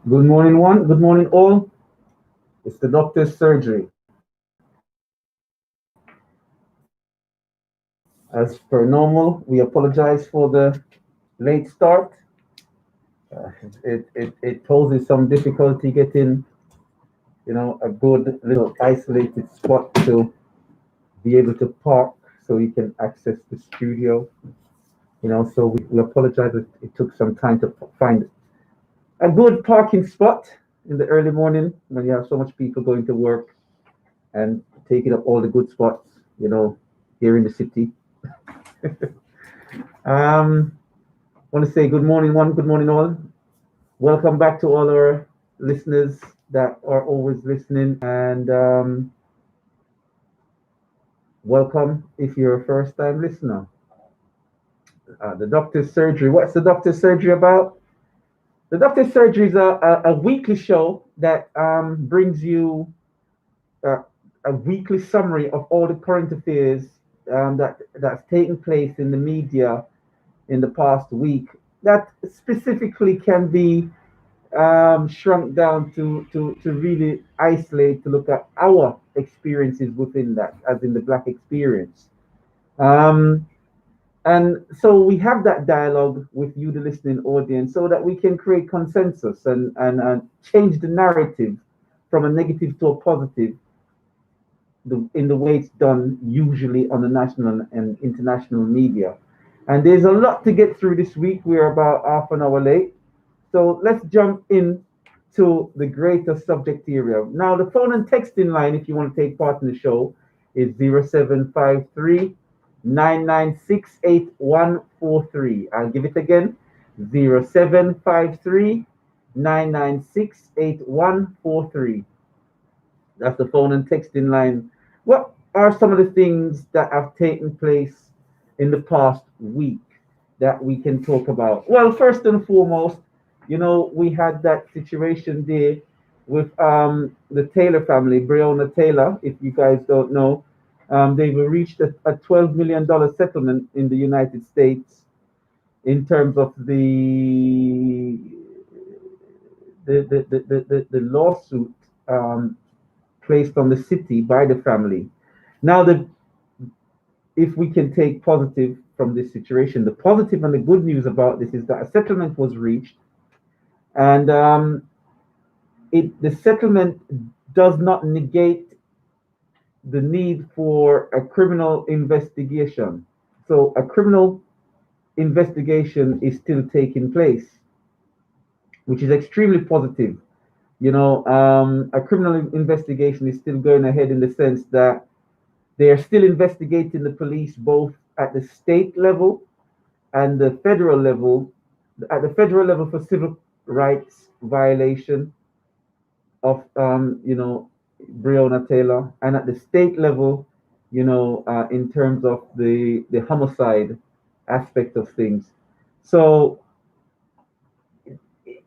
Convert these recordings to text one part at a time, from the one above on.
Good morning, one. Good morning, all. It's the doctor's surgery. As per normal, we apologize for the late start. It poses some difficulty getting, a good little isolated spot to be able to park so you can access the studio. So we apologize. It took some time to find a good parking spot in the early morning when you have so much people going to work and taking up all the good spots, here in the city. Um, want to say good morning, one. Good morning, all. Welcome back to all our listeners that are always listening, and welcome if you're a first-time listener. The doctor's surgery. What's the doctor's surgery about? The doctor's surgery is a weekly show that brings you uh, a weekly summary of all the current affairs that's taken place in the media in the past week. That specifically can be shrunk down to really isolate to look at our experiences within that, as in the Black experience. Um, and so we have that dialogue with you, the listening audience, so that we can create consensus and change the narrative from a negative to a positive in the way it's done usually on the national and international media. And there's a lot to get through this week. We're about half an hour late. So let's jump in to the greater subject area. Now, the phone and texting line, if you want to take part in the show, is 0753 996 8143. I'll give it again, 0753 996 8143. That's the phone and texting line. What are some of the things that have taken place in the past week that we can talk about? Well, first and foremost, we had that situation there with the Taylor family, Breonna Taylor. If you guys don't know, they've reached a $12 million settlement in the United States in terms of the lawsuit placed on the city by the family. Now, if we can take positive from this situation, the positive and the good news about this is that a settlement was reached, and the settlement does not negate the need for a criminal investigation. So a criminal investigation is still taking place, which is extremely positive. A criminal investigation is still going ahead in the sense that they are still investigating the police both at the state level and the federal level. At the federal level for civil rights violation of Breonna Taylor, and at the state level, in terms of the homicide aspect of things. So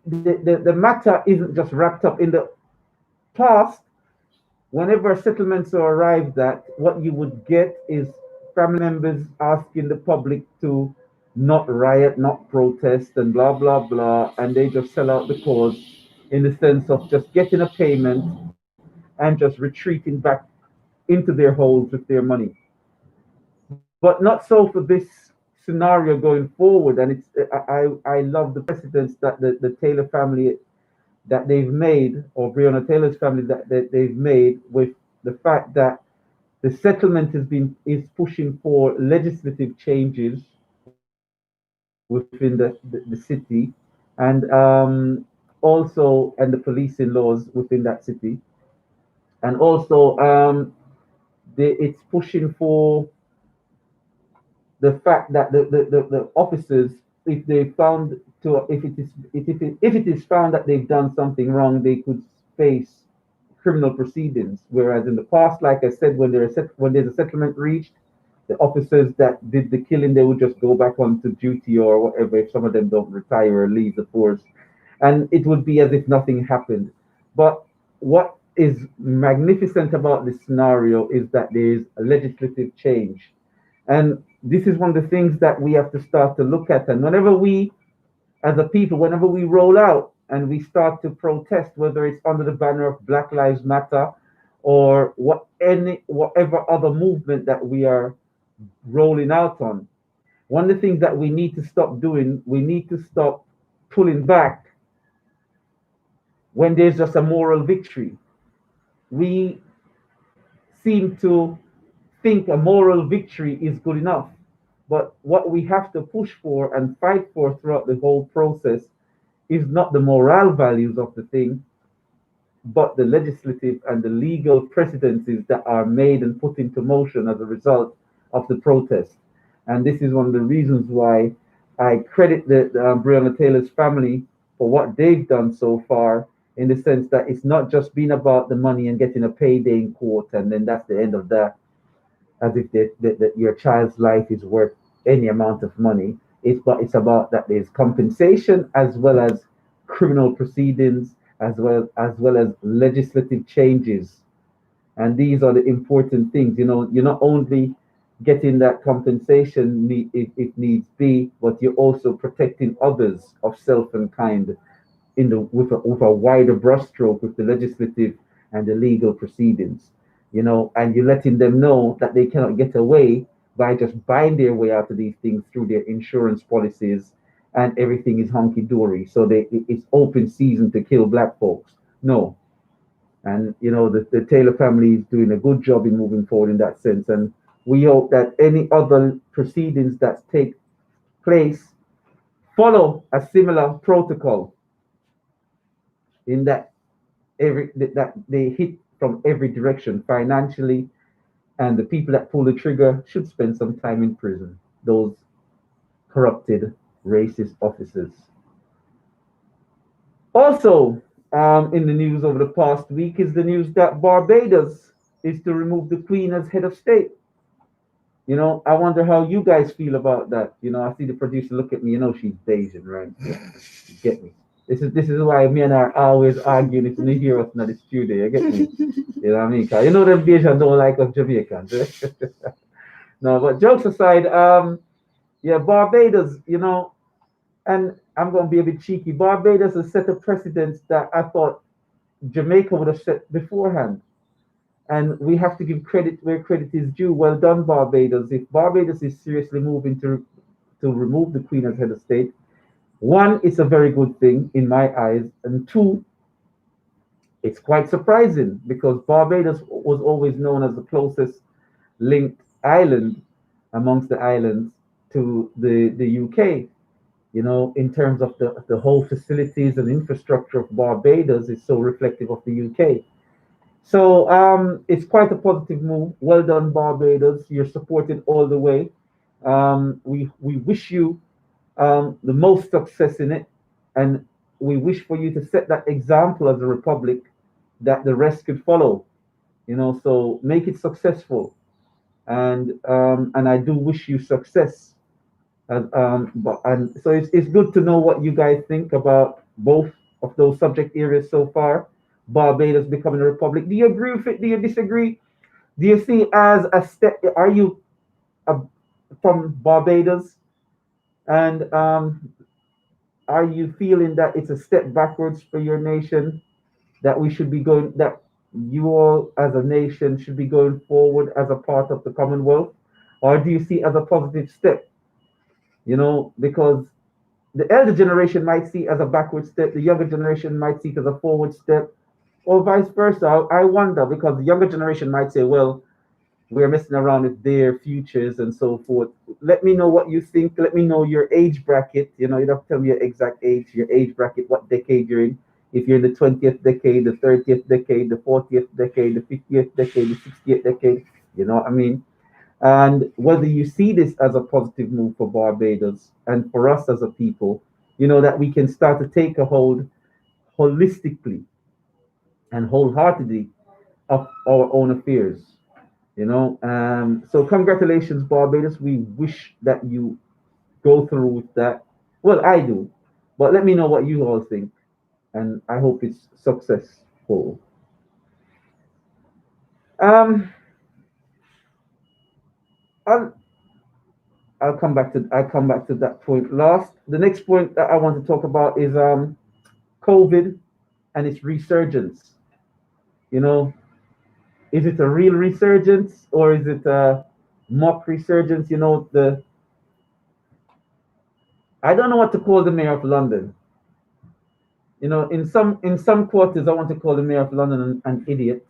the matter isn't just wrapped up in the past. Whenever settlements are arrived at, what you would get is family members asking the public to not riot, not protest, and blah, blah, blah. And they just sell out the cause in the sense of just getting a payment and just retreating back into their holes with their money. But not so for this scenario going forward. And I love the precedents that the Taylor family that they've made, or Breonna Taylor's family that they've made, with the fact that the settlement is pushing for legislative changes within the city, and also and the policing laws within that city, and also it's pushing for the fact that the officers, if they found to if it is found that they've done something wrong, they could face criminal proceedings. Whereas in the past, like I said, when there's a settlement reached, the officers that did the killing, they would just go back onto duty or whatever if some of them don't retire or leave the force, and it would be as if nothing happened. But what is magnificent about this scenario is that there is a legislative change, and this is one of the things that we have to start to look at. And whenever we, as a people, whenever we roll out and we start to protest, whether it's under the banner of Black Lives Matter or whatever other movement that we are rolling out on. One of the things that we need to stop doing, we need to stop pulling back when there's just a moral victory. We seem to think a moral victory is good enough. But what we have to push for and fight for throughout the whole process is not the moral values of the thing, but the legislative and the legal precedences that are made and put into motion as a result of the protest. And this is one of the reasons why I credit the Breonna Taylor's family for what they've done so far, in the sense that it's not just been about the money and getting a payday in court, and then that's the end of that, as if your child's life is worth any amount of money. It's about that there's compensation as well as criminal proceedings, as well as legislative changes, and these are the important things. You're not only getting that compensation if needs be, but you're also protecting others of self and kind with a wider brushstroke with the legislative and the legal proceedings. And you're letting them know that they cannot get away by just buying their way out of these things through their insurance policies, and everything is hunky dory. So it's open season to kill black folks. No. And the Taylor family is doing a good job in moving forward in that sense. And we hope that any other proceedings that take place follow a similar protocol, in that that they hit from every direction financially, and the people that pull the trigger should spend some time in prison. Those corrupted, racist officers. Also, in the news over the past week is the news that Barbados is to remove the Queen as head of state. I wonder how you guys feel about that. I see the producer look at me. She's Bayesian, right? You get me. This is why me and her always arguing. If you hear us in the studio, you get me. You know what I mean? 'Cause them Bayesian don't like us Jamaicans. No, but jokes aside, yeah, Barbados, and I'm going to be a bit cheeky. Barbados has set a precedent that I thought Jamaica would have set beforehand. And we have to give credit where credit is due. Well done, Barbados. If Barbados is seriously moving to remove the Queen as head of state, one, it's a very good thing in my eyes. And two, it's quite surprising because Barbados was always known as the closest linked island amongst the islands to the UK. In terms of the whole facilities and infrastructure of Barbados is so reflective of the UK. So it's quite a positive move. Well done, Barbados. You're supported all the way. We wish you the most success in it, and we wish for you to set that example as a republic that the rest could follow. So make it successful, and I do wish you success. And so it's good to know what you guys think about both of those subject areas so far. Barbados becoming a republic. Do you agree with it? Do you disagree? Do you see it as a step? Are you uh, from Barbados, and are you feeling that it's a step backwards for your nation? That we should be going, that you all as a nation should be going forward as a part of the Commonwealth, or do you see it as a positive step? Because the elder generation might see it as a backward step, the younger generation might see it as a forward step, or vice versa. I wonder, because the younger generation might say, well, we're messing around with their futures and so forth. Let me know what you think. Let me know your age bracket. You don't have to tell me your exact age, your age bracket, what decade you're in. If you're in the 20th decade, the 30th decade, the 40th decade, the 50th decade, the 60th decade, you know what I mean? And whether you see this as a positive move for Barbados and for us as a people, that we can start to take a hold holistically and wholeheartedly of our own affairs. So congratulations, Barbados. We wish that you go through with that. Well, I do, but let me know what you all think, and I hope it's successful. Um, I'll, I'll come back to that point last. The next point that I want to talk about is COVID and its resurgence. You know, is it a real resurgence or is it a mock resurgence? The I don't know what to call the mayor of London. In some quarters, I want to call the mayor of London an idiot,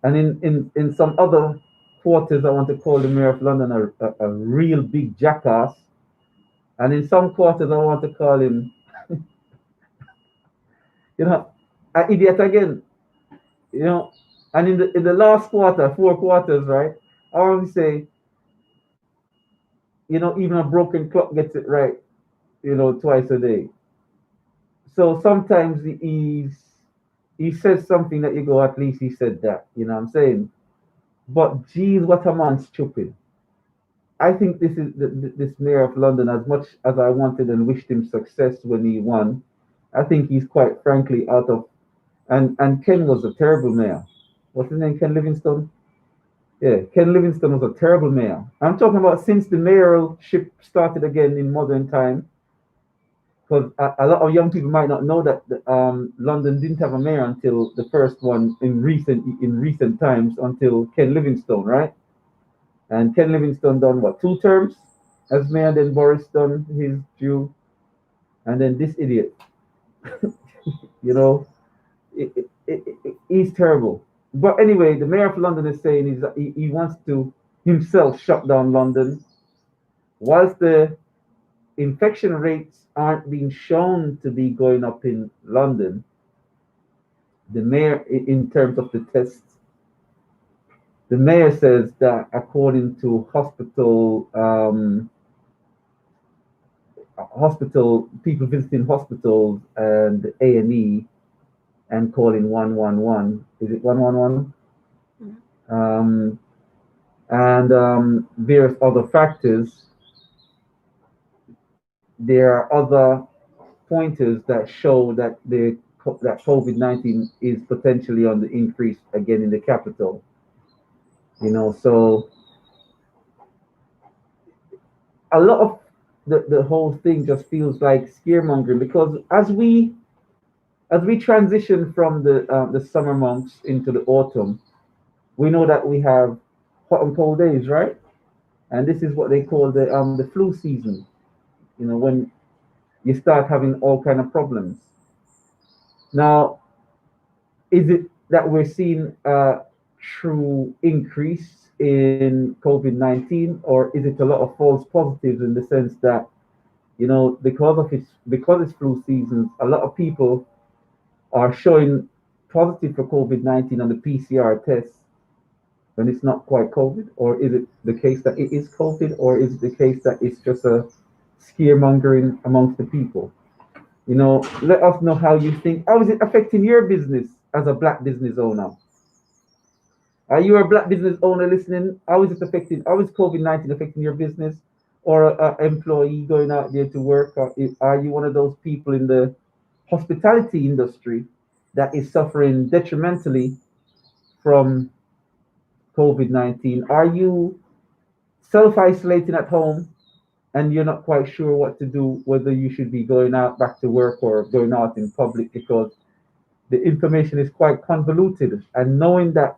and in some other quarters, I want to call the mayor of London a real big jackass, and in some quarters, I want to call him, you know, an idiot again. You know, and in the last quarter, 4 quarters, right? I want to say, even a broken clock gets it right, twice a day. So sometimes he says something that you go, at least he said that. You know what I'm saying? But geez, what a man stupid. I think this mayor of London, as much as I wanted and wished him success when he won, I think he's quite frankly out of. And Ken was a terrible mayor. What's his name? Ken Livingstone. Yeah, Ken Livingstone was a terrible mayor. I'm talking about since the mayoralship started again in modern time, because a lot of young people might not know that London didn't have a mayor until the first one in recent times, until Ken Livingstone, right? And Ken Livingstone done what, 2 terms as mayor, and then Boris done his due, and then this idiot, you know, he's terrible. But anyway, the mayor of London is saying he wants to himself shut down London, whilst the infection rates aren't being shown to be going up in London. The mayor, in terms of the tests, the mayor says that according to hospital people visiting hospitals and A&E and calling 111, is it 111? Um, and various other factors, there are other pointers that show that COVID-19 is potentially on the increase again in the capital. So a lot of the whole thing just feels like scaremongering, because as we transition from the summer months into the autumn, we know that we have hot and cold days, right? And this is what they call the flu season. When you start having all kind of problems. Now, is it that we're seeing a true increase in COVID-19, or is it a lot of false positives, in the sense that, because it's flu season, a lot of people are showing positive for COVID-19 on the PCR test when it's not quite COVID? Or is it the case that it is COVID? Or is it the case that it's just a scaremongering amongst the people? Let us know how you think. How is it affecting your business as a black business owner? Are you a black business owner listening? How is COVID-19 affecting your business, or an employee going out there to work? Or are you one of those people in the hospitality industry that is suffering detrimentally from COVID-19? Are you self-isolating at home and you're not quite sure what to do, whether you should be going out back to work or going out in public, because the information is quite convoluted, and knowing that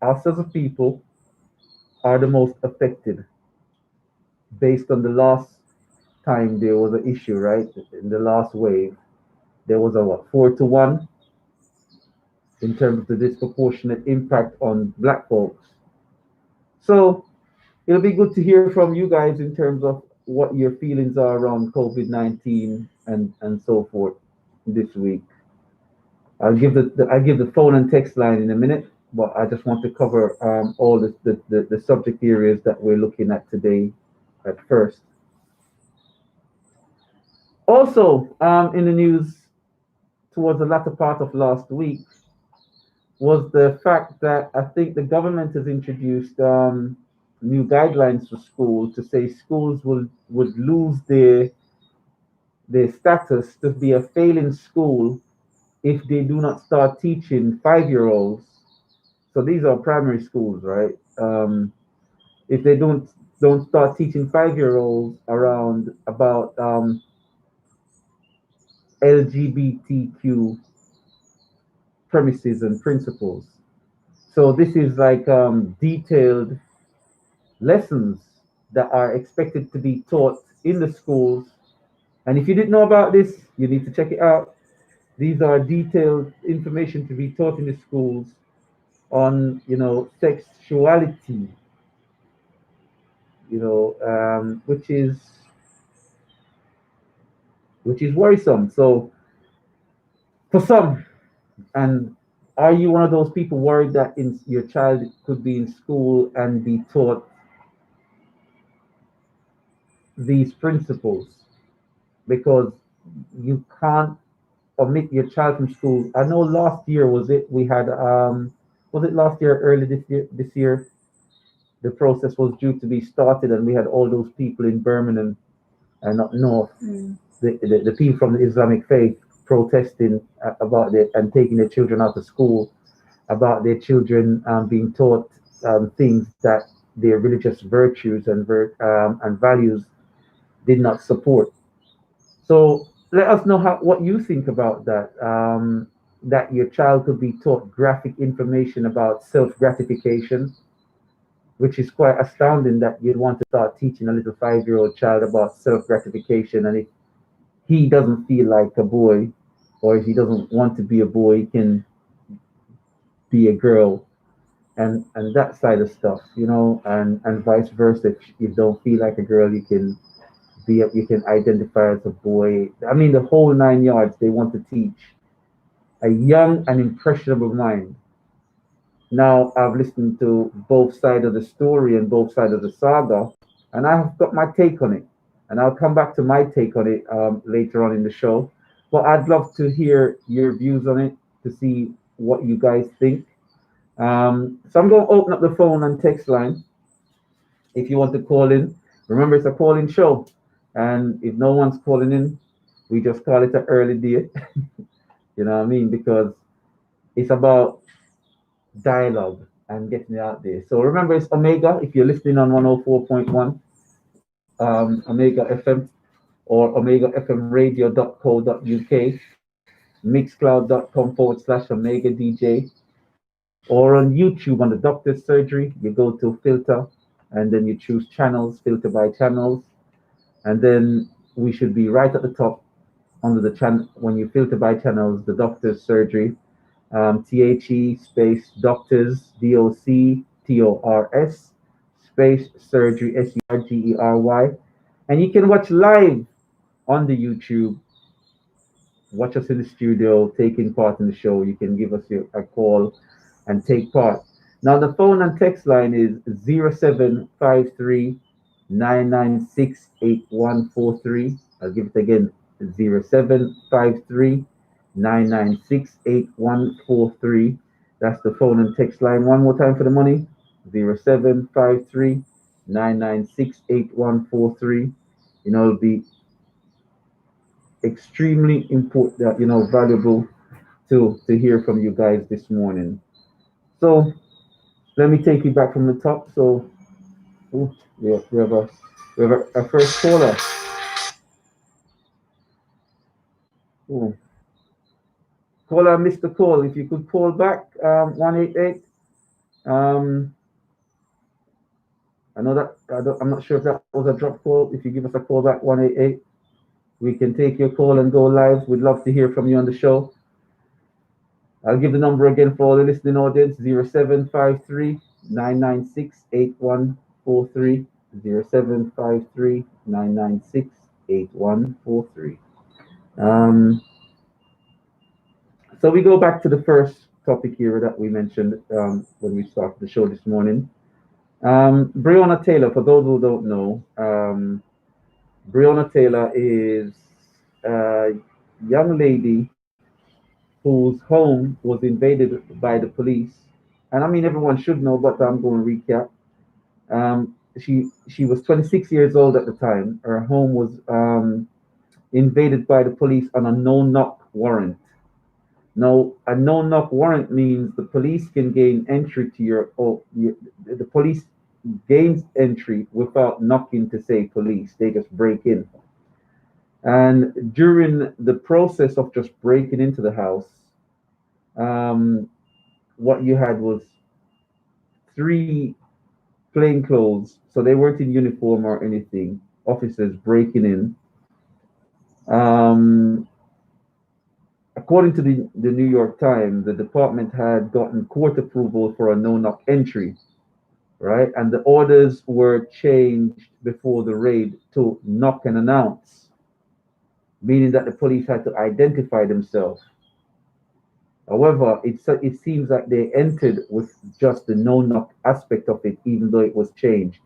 us as a people are the most affected based on the last time there was an issue, right? In the last wave, there was a what, 4-1 in terms of the disproportionate impact on black folks. So it'll be good to hear from you guys in terms of what your feelings are around COVID-19 and so forth this week. I'll give the phone and text line in a minute, but I just want to cover all the subject areas that we're looking at today at first. Also, in the news towards the latter part of last week was the fact that I think the government has introduced new guidelines for schools, to say schools would lose their status to be a failing school if they do not start teaching 5-year-olds. So these are primary schools, right? If they don't start teaching 5-year-olds around about LGBTQ premises and principles. So this is like detailed lessons that are expected to be taught in the schools. And if you didn't know about this, you need to check it out. These are detailed information to be taught in the schools on, sexuality, which is worrisome. So for some, and are you one of those people worried that your child could be in school and be taught these principles because you can't omit your child from school? I know last year was it last year, early this year, the process was due to be started, and we had all those people in Birmingham and up north, Mm. the people from the Islamic faith protesting about it and taking their children out of school, about their children being taught things that their religious virtues and values did not support. So let us know what you think about that. That your child could be taught graphic information about self gratification, which is quite astounding that you'd want to start teaching a little 5-year-old child about self gratification. And if he doesn't feel like a boy, or if he doesn't want to be a boy, he can be a girl, and that side of stuff, and vice versa. If you don't feel like a girl, you can identify as a boy. I mean, the whole 9 yards. They want to teach a young and impressionable mind. Now, I've listened to both sides of the story and both sides of the saga, and I've got my take on it. And I'll come back to my take on it later on in the show. But I'd love to hear your views on it to see what you guys think. So I'm going to open up the phone and text line if you want to call in. Remember, it's a call-in show, and if no one's calling in, we just call it an early day. You know what I mean? Because it's about dialogue and getting it out there. So remember, it's Omega. If you're listening on 104.1 Omega FM or omegafmradio.co.uk, mixcloud.com/Omega DJ, or on YouTube on the Doctor's Surgery, you go to filter and then you choose channels, filter by channels, and then we should be right at the top under the channel. When you filter by channels, the Doctor's Surgery, THE space Doctors, DOCTORS space Surgery, SURGERY. And you can watch live on the YouTube. Watch us in the studio, taking part in the show. You can give us a call and take part. Now, the phone and text line is 0753 996 8143. I'll give it again, 0753 996 8143. That's the phone and text line. One more time for the money, 0753 996 8143. It'll be extremely important, valuable to hear from you guys this morning. So let me take you back from the top. So ooh, we have a first caller. Ooh. Caller missed the call. If you could call back, 188. Um, I know that I'm not sure if that was a drop call. If you give us a call back, 188, we can take your call and go live. We'd love to hear from you on the show. I'll give the number again for all the listening audience: 0753 996 8143. 0753 996 8143. Um, so we go back to the first topic here that we mentioned when we started the show this morning. Breonna Taylor, for those who don't know, Breonna Taylor is a young lady whose home was invaded by the police. And I mean, everyone should know, but I'm going to recap. She was 26 years old at the time. Her home was invaded by the police on a no-knock warrant. Now, a no-knock warrant means the police can gain entry to the police gains entry without knocking to say police. They just break in. And during the process of just breaking into the house, um, what you had was three plainclothes, so they weren't in uniform or anything, officers breaking in. Um, According to the New York Times, the department had gotten court approval for a no knock entry, right? And the orders were changed before the raid to knock and announce, meaning that the police had to identify themselves. However, it seems like they entered with just the no knock aspect of it, even though it was changed.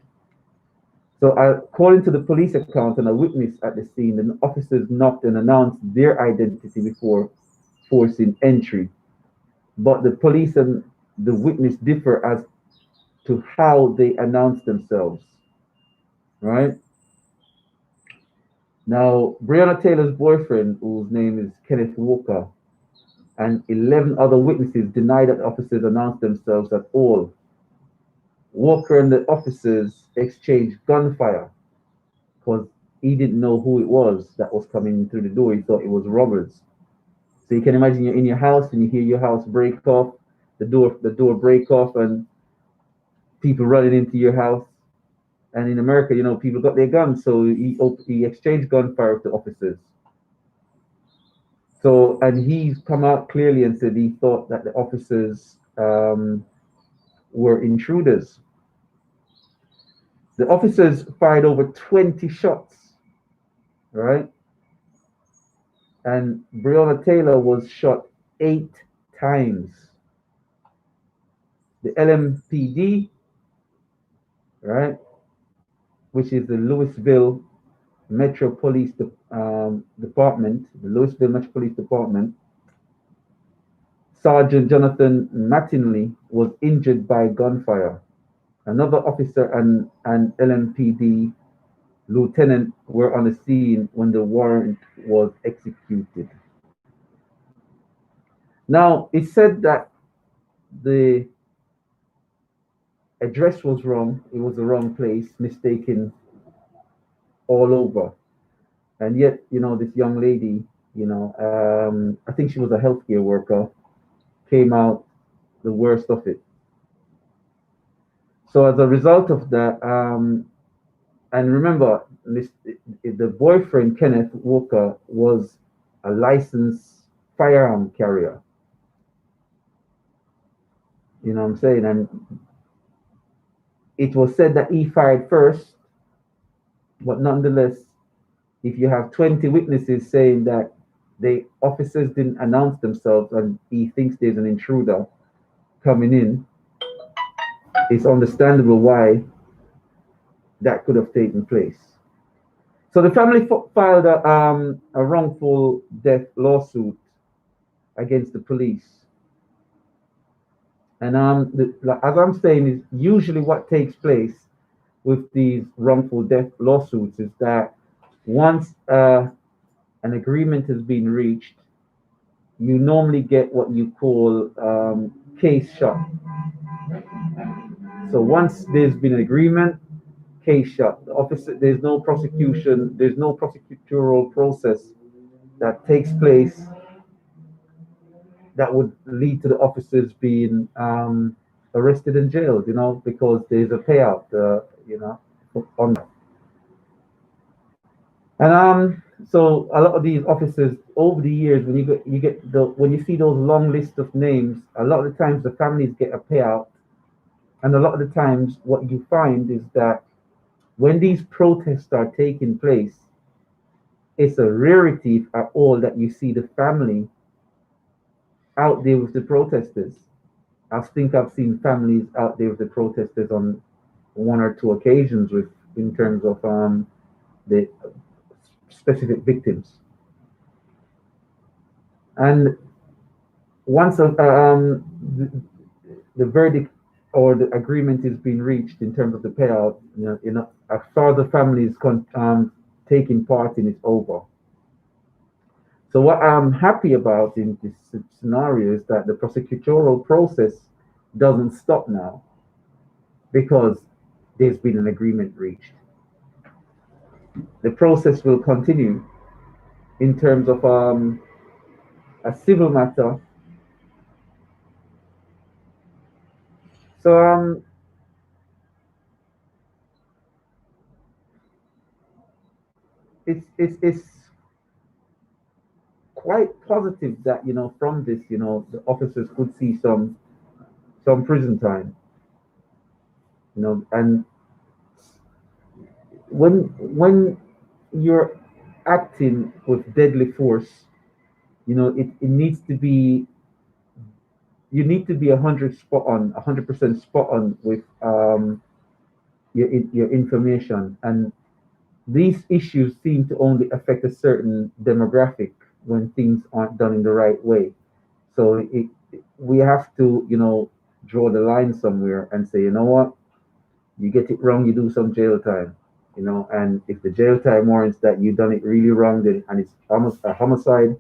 So, according to the police account and a witness at the scene, the officers knocked and announced their identity before forcing entry. But the police and the witness differ as to how they announced themselves, right? Now, Breonna Taylor's boyfriend, whose name is Kenneth Walker, and 11 other witnesses deny that the officers announced themselves at all. Walker and the officers exchanged gunfire because he didn't know who it was that was coming through the door. He thought it was robbers. So you can imagine you're in your house and you hear your house break off, the door break off, and people running into your house. And in America, people got their guns, so he exchanged gunfire with the officers. So, and he's come out clearly and said he thought that the officers were intruders. The officers fired over 20 shots, right? And Breonna Taylor was shot 8 times. The LMPD, right, which is the Louisville Metro Police Department, the Louisville Metro Police Department, Sergeant Jonathan Mattingly was injured by gunfire. Another officer and an LMPD lieutenant were on the scene when the warrant was executed. Now, it said that the address was wrong, it was the wrong place, mistaken all over. And yet, this young lady, I think she was a healthcare worker, came out the worst of it. So as a result of that, and remember, the boyfriend Kenneth Walker was a licensed firearm carrier. You know what I'm saying? And it was said that he fired first, but nonetheless, if you have 20 witnesses saying that the officers didn't announce themselves and he thinks there's an intruder coming in, it's understandable why that could have taken place. So the family filed a wrongful death lawsuit against the police. And as I'm saying, is usually what takes place with these wrongful death lawsuits is that once an agreement has been reached, you normally get what you call case shut. So once there's been an agreement, case shut. The officer, there's no prosecution, there's no prosecutorial process that takes place that would lead to the officers being arrested and jailed, because there's a payout, on that. And so a lot of these officers over the years, when when you see those long lists of names, a lot of the times the families get a payout, and a lot of the times what you find is that when these protests are taking place, it's a rarity at all that you see the family out there with the protesters. I think I've seen families out there with the protesters on one or two occasions with in terms of the specific victims. And once the verdict or the agreement is being reached in terms of the payout, as far as the family is taking part in, it's over. So what I'm happy about in this scenario is that the prosecutorial process doesn't stop now because there's been an agreement reached. The process will continue, in terms of a civil matter. So it's quite positive that from this the officers could see some prison time, and when you're acting with deadly force, it needs to be you need to be 100% spot on with your information. And these issues seem to only affect a certain demographic when things aren't done in the right way. So we have to, draw the line somewhere and say, you know what, you get it wrong, you do some jail time, and if the jail time warrants that you done it really wrong, then and it's almost a homicide,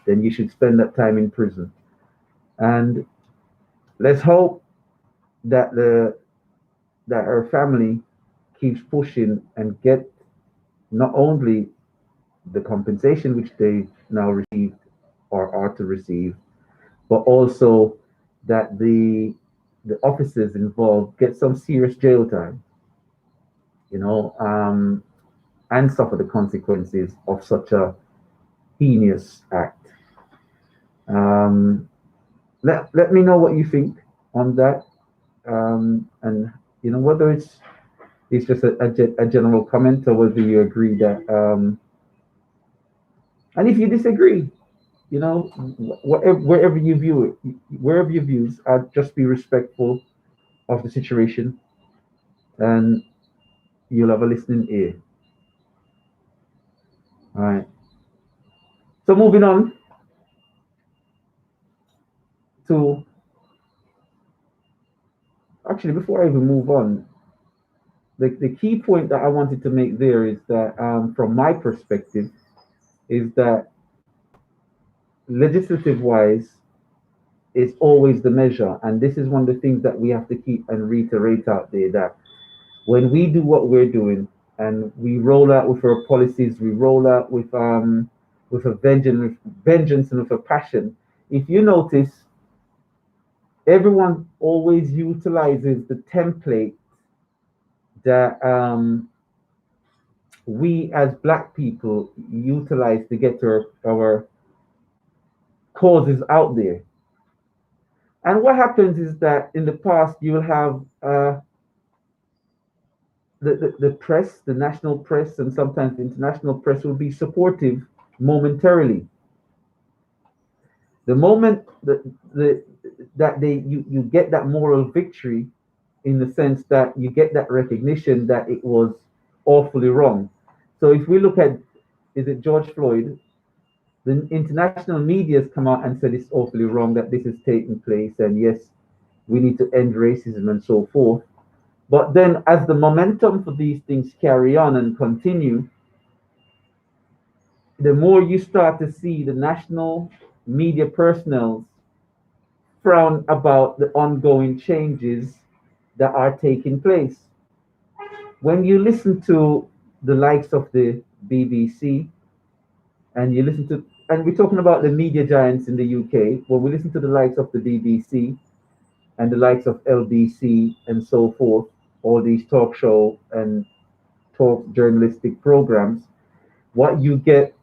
then you should spend that time in prison. And let's hope that our family keeps pushing and get not only the compensation which they now received or are to receive, but also that the officers involved get some serious jail time, you know, um, and suffer the consequences of such a heinous act. Um, let me know what you think on that, and whether it's just a general comment or whether you agree that, and if you disagree, wherever you view it, wherever your views are, just be respectful of the situation, and you'll have a listening ear. All right. So moving on to actually, before I even move on, the key point that I wanted to make there is that, from my perspective, is that legislative wise is always the measure, and this is one of the things that we have to keep and reiterate out there, that when we do what we're doing and we roll out with our policies, we roll out with a vengeance and with a passion. If you notice, everyone always utilizes the template that we as black people utilize to get our causes out there. And what happens is that in the past you will have the press, the national press, and sometimes the international press will be supportive momentarily. The moment that you get that moral victory, in the sense that you get that recognition that it was awfully wrong. So if we look at, is it George Floyd? The international media has come out and said it's awfully wrong that this is taking place, and yes, we need to end racism and so forth. But then, as the momentum for these things carry on and continue, the more you start to see the national media personnel frown about the ongoing changes that are taking place. When you listen to the likes of the BBC, and you listen to, and we're talking about the media giants in the UK, when we listen to the likes of the BBC and the likes of LBC and so forth, all these talk show and talk journalistic programs, what you get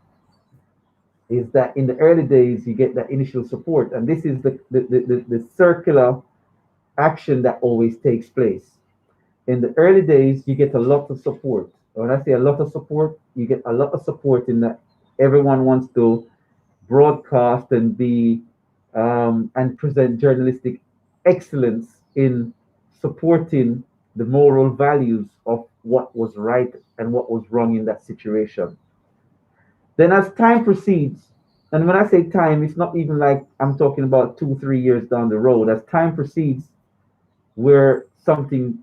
is that in the early days you get that initial support, and this is the circular action that always takes place. In the early days you get a lot of support. When I say a lot of support, you get a lot of support in that everyone wants to broadcast and be and present journalistic excellence in supporting the moral values of what was right and what was wrong in that situation. Then, as time proceeds, and when I say time, it's not even like I'm talking about 2, 3 years down the road. As time proceeds, where something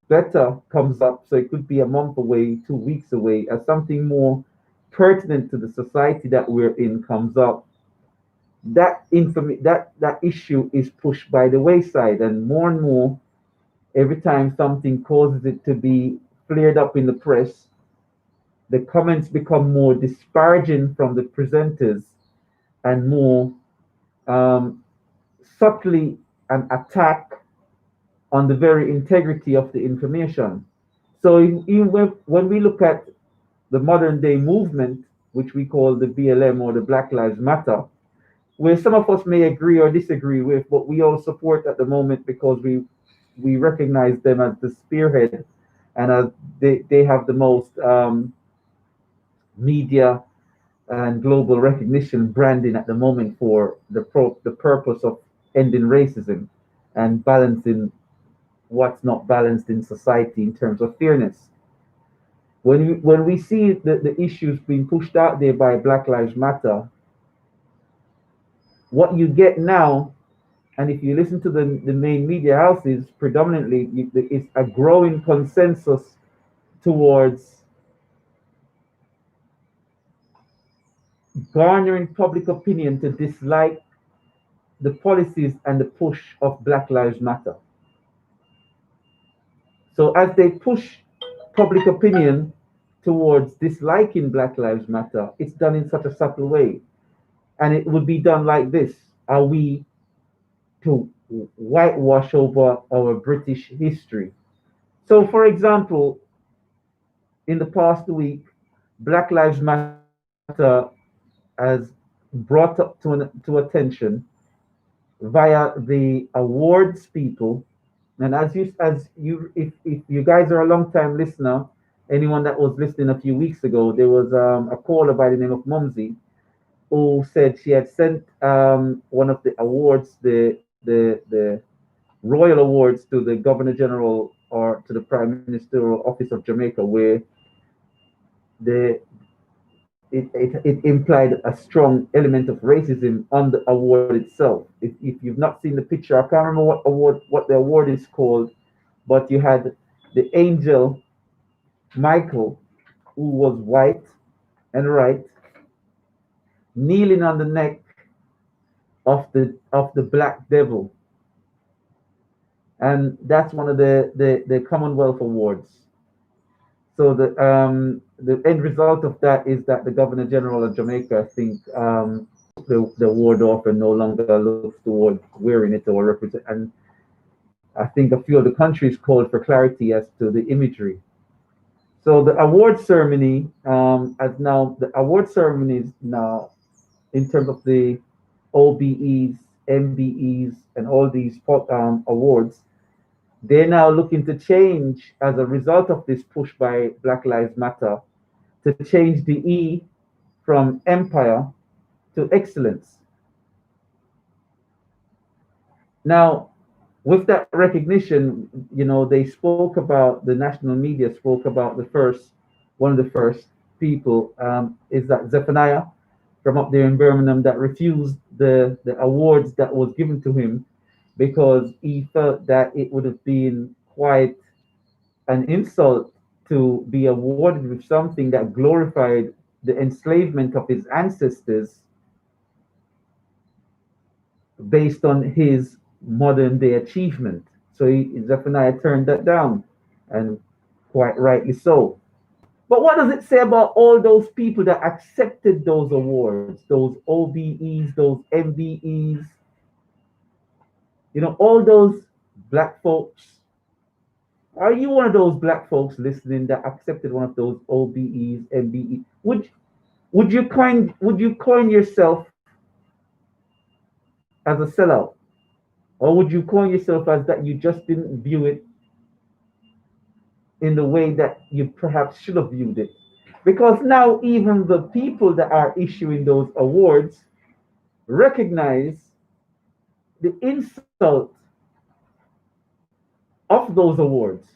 better comes up, so it could be a month away, 2 weeks away, as something more pertinent to the society that we're in comes up, that issue is pushed by the wayside, and more every time something causes it to be flared up in the press, the comments become more disparaging from the presenters and more um, subtly an attack on the very integrity of the information. So even when we look at the modern day movement, which we call the BLM or the Black Lives Matter, where some of us may agree or disagree with, but we all support at the moment because we recognize them as the spearhead and as they have the most media and global recognition branding at the moment for the purpose of ending racism and balancing what's not balanced in society in terms of fairness. When we see the issues being pushed out there by Black Lives Matter, what you get now, and if you listen to the main media houses, predominantly it's a growing consensus towards garnering public opinion to dislike the policies and the push of Black Lives Matter. So as they push public opinion towards disliking Black Lives Matter, it's done in such a subtle way. And it would be done like this. Are we to whitewash over our British history? So, for example, in the past week, Black Lives Matter has brought up to attention via the awards people. And if you guys are a long time listener, anyone that was listening a few weeks ago, there was a caller by the name of Mumsy who said she had sent one of the awards, the royal awards, to the Governor General or to the Prime Ministerial Office of Jamaica, where the it implied a strong element of racism on the award itself. If you've not seen the picture, I can't remember what the award is called, but you had the angel Michael, who was white and right, kneeling on the neck of the black devil, and that's one of the Commonwealth Awards. So the end result of that is that the Governor General of Jamaica, I think, the award off and no longer looks toward wearing it or represent. And I think a few of the countries called for clarity as to the imagery. So the award ceremony, as now the award ceremonies now, in terms of the OBEs, MBEs, and all these awards, they're now looking to change as a result of this push by Black Lives Matter to change the E from empire to excellence. Now, with that recognition, they spoke about, the national media spoke about one of the first people, is that Zephaniah from up there in Birmingham, that refused the awards that was given to him because he felt that it would have been quite an insult to be awarded with something that glorified the enslavement of his ancestors based on his modern day achievement. So Zephaniah turned that down, and quite rightly so. But what does it say about all those people that accepted those awards, those OBEs, those MBEs, all those black folks? Are you one of those black folks listening that accepted one of those OBEs, MBEs? Would you coin yourself as a sellout? Or would you coin yourself as that you just didn't view it in the way that you perhaps should have viewed it? Because now even the people that are issuing those awards recognize the insult of those awards.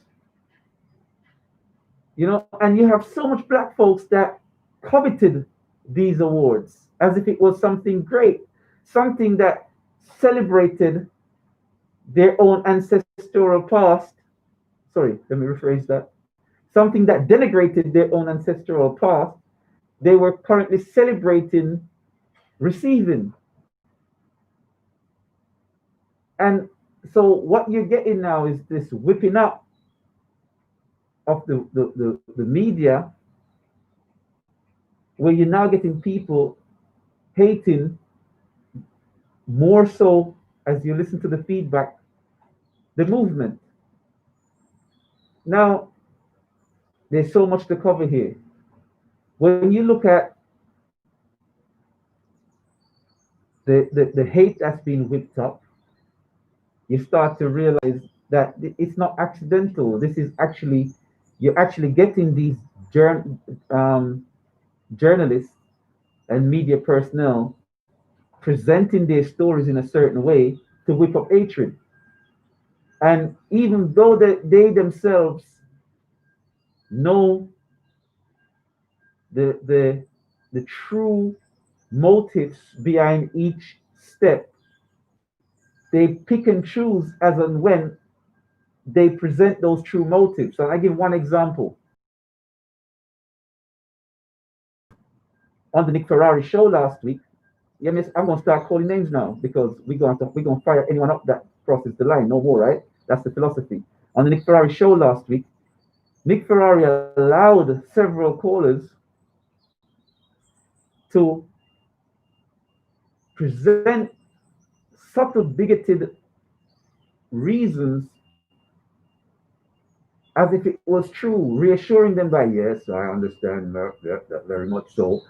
And you have so much black folks that coveted these awards as if it was something great, something that celebrated their own ancestral past. Sorry, let me rephrase that. Something that denigrated their own ancestral past, they were currently celebrating receiving. And so what you're getting now is this whipping up of the media where you're now getting people hating more so as you listen to the feedback, the movement. Now, there's so much to cover here. When you look at the hate that's been whipped up, you start to realize that it's not accidental. This is actually, you're actually getting these um, journalists and media personnel presenting their stories in a certain way to whip up hatred. And even though they themselves know the the true motives behind each step, they pick and choose as and when they present those true motives. And I give one example. On the Nick Ferrari show last week, yeah, miss, I'm gonna start calling names now because we're gonna fire anyone up that crosses the line. No more, right? That's the philosophy. On the Nick Ferrari show last week, Nick Ferrari allowed several callers to present subtle bigoted reasons as if it was true, reassuring them by, yes, I understand that very much so.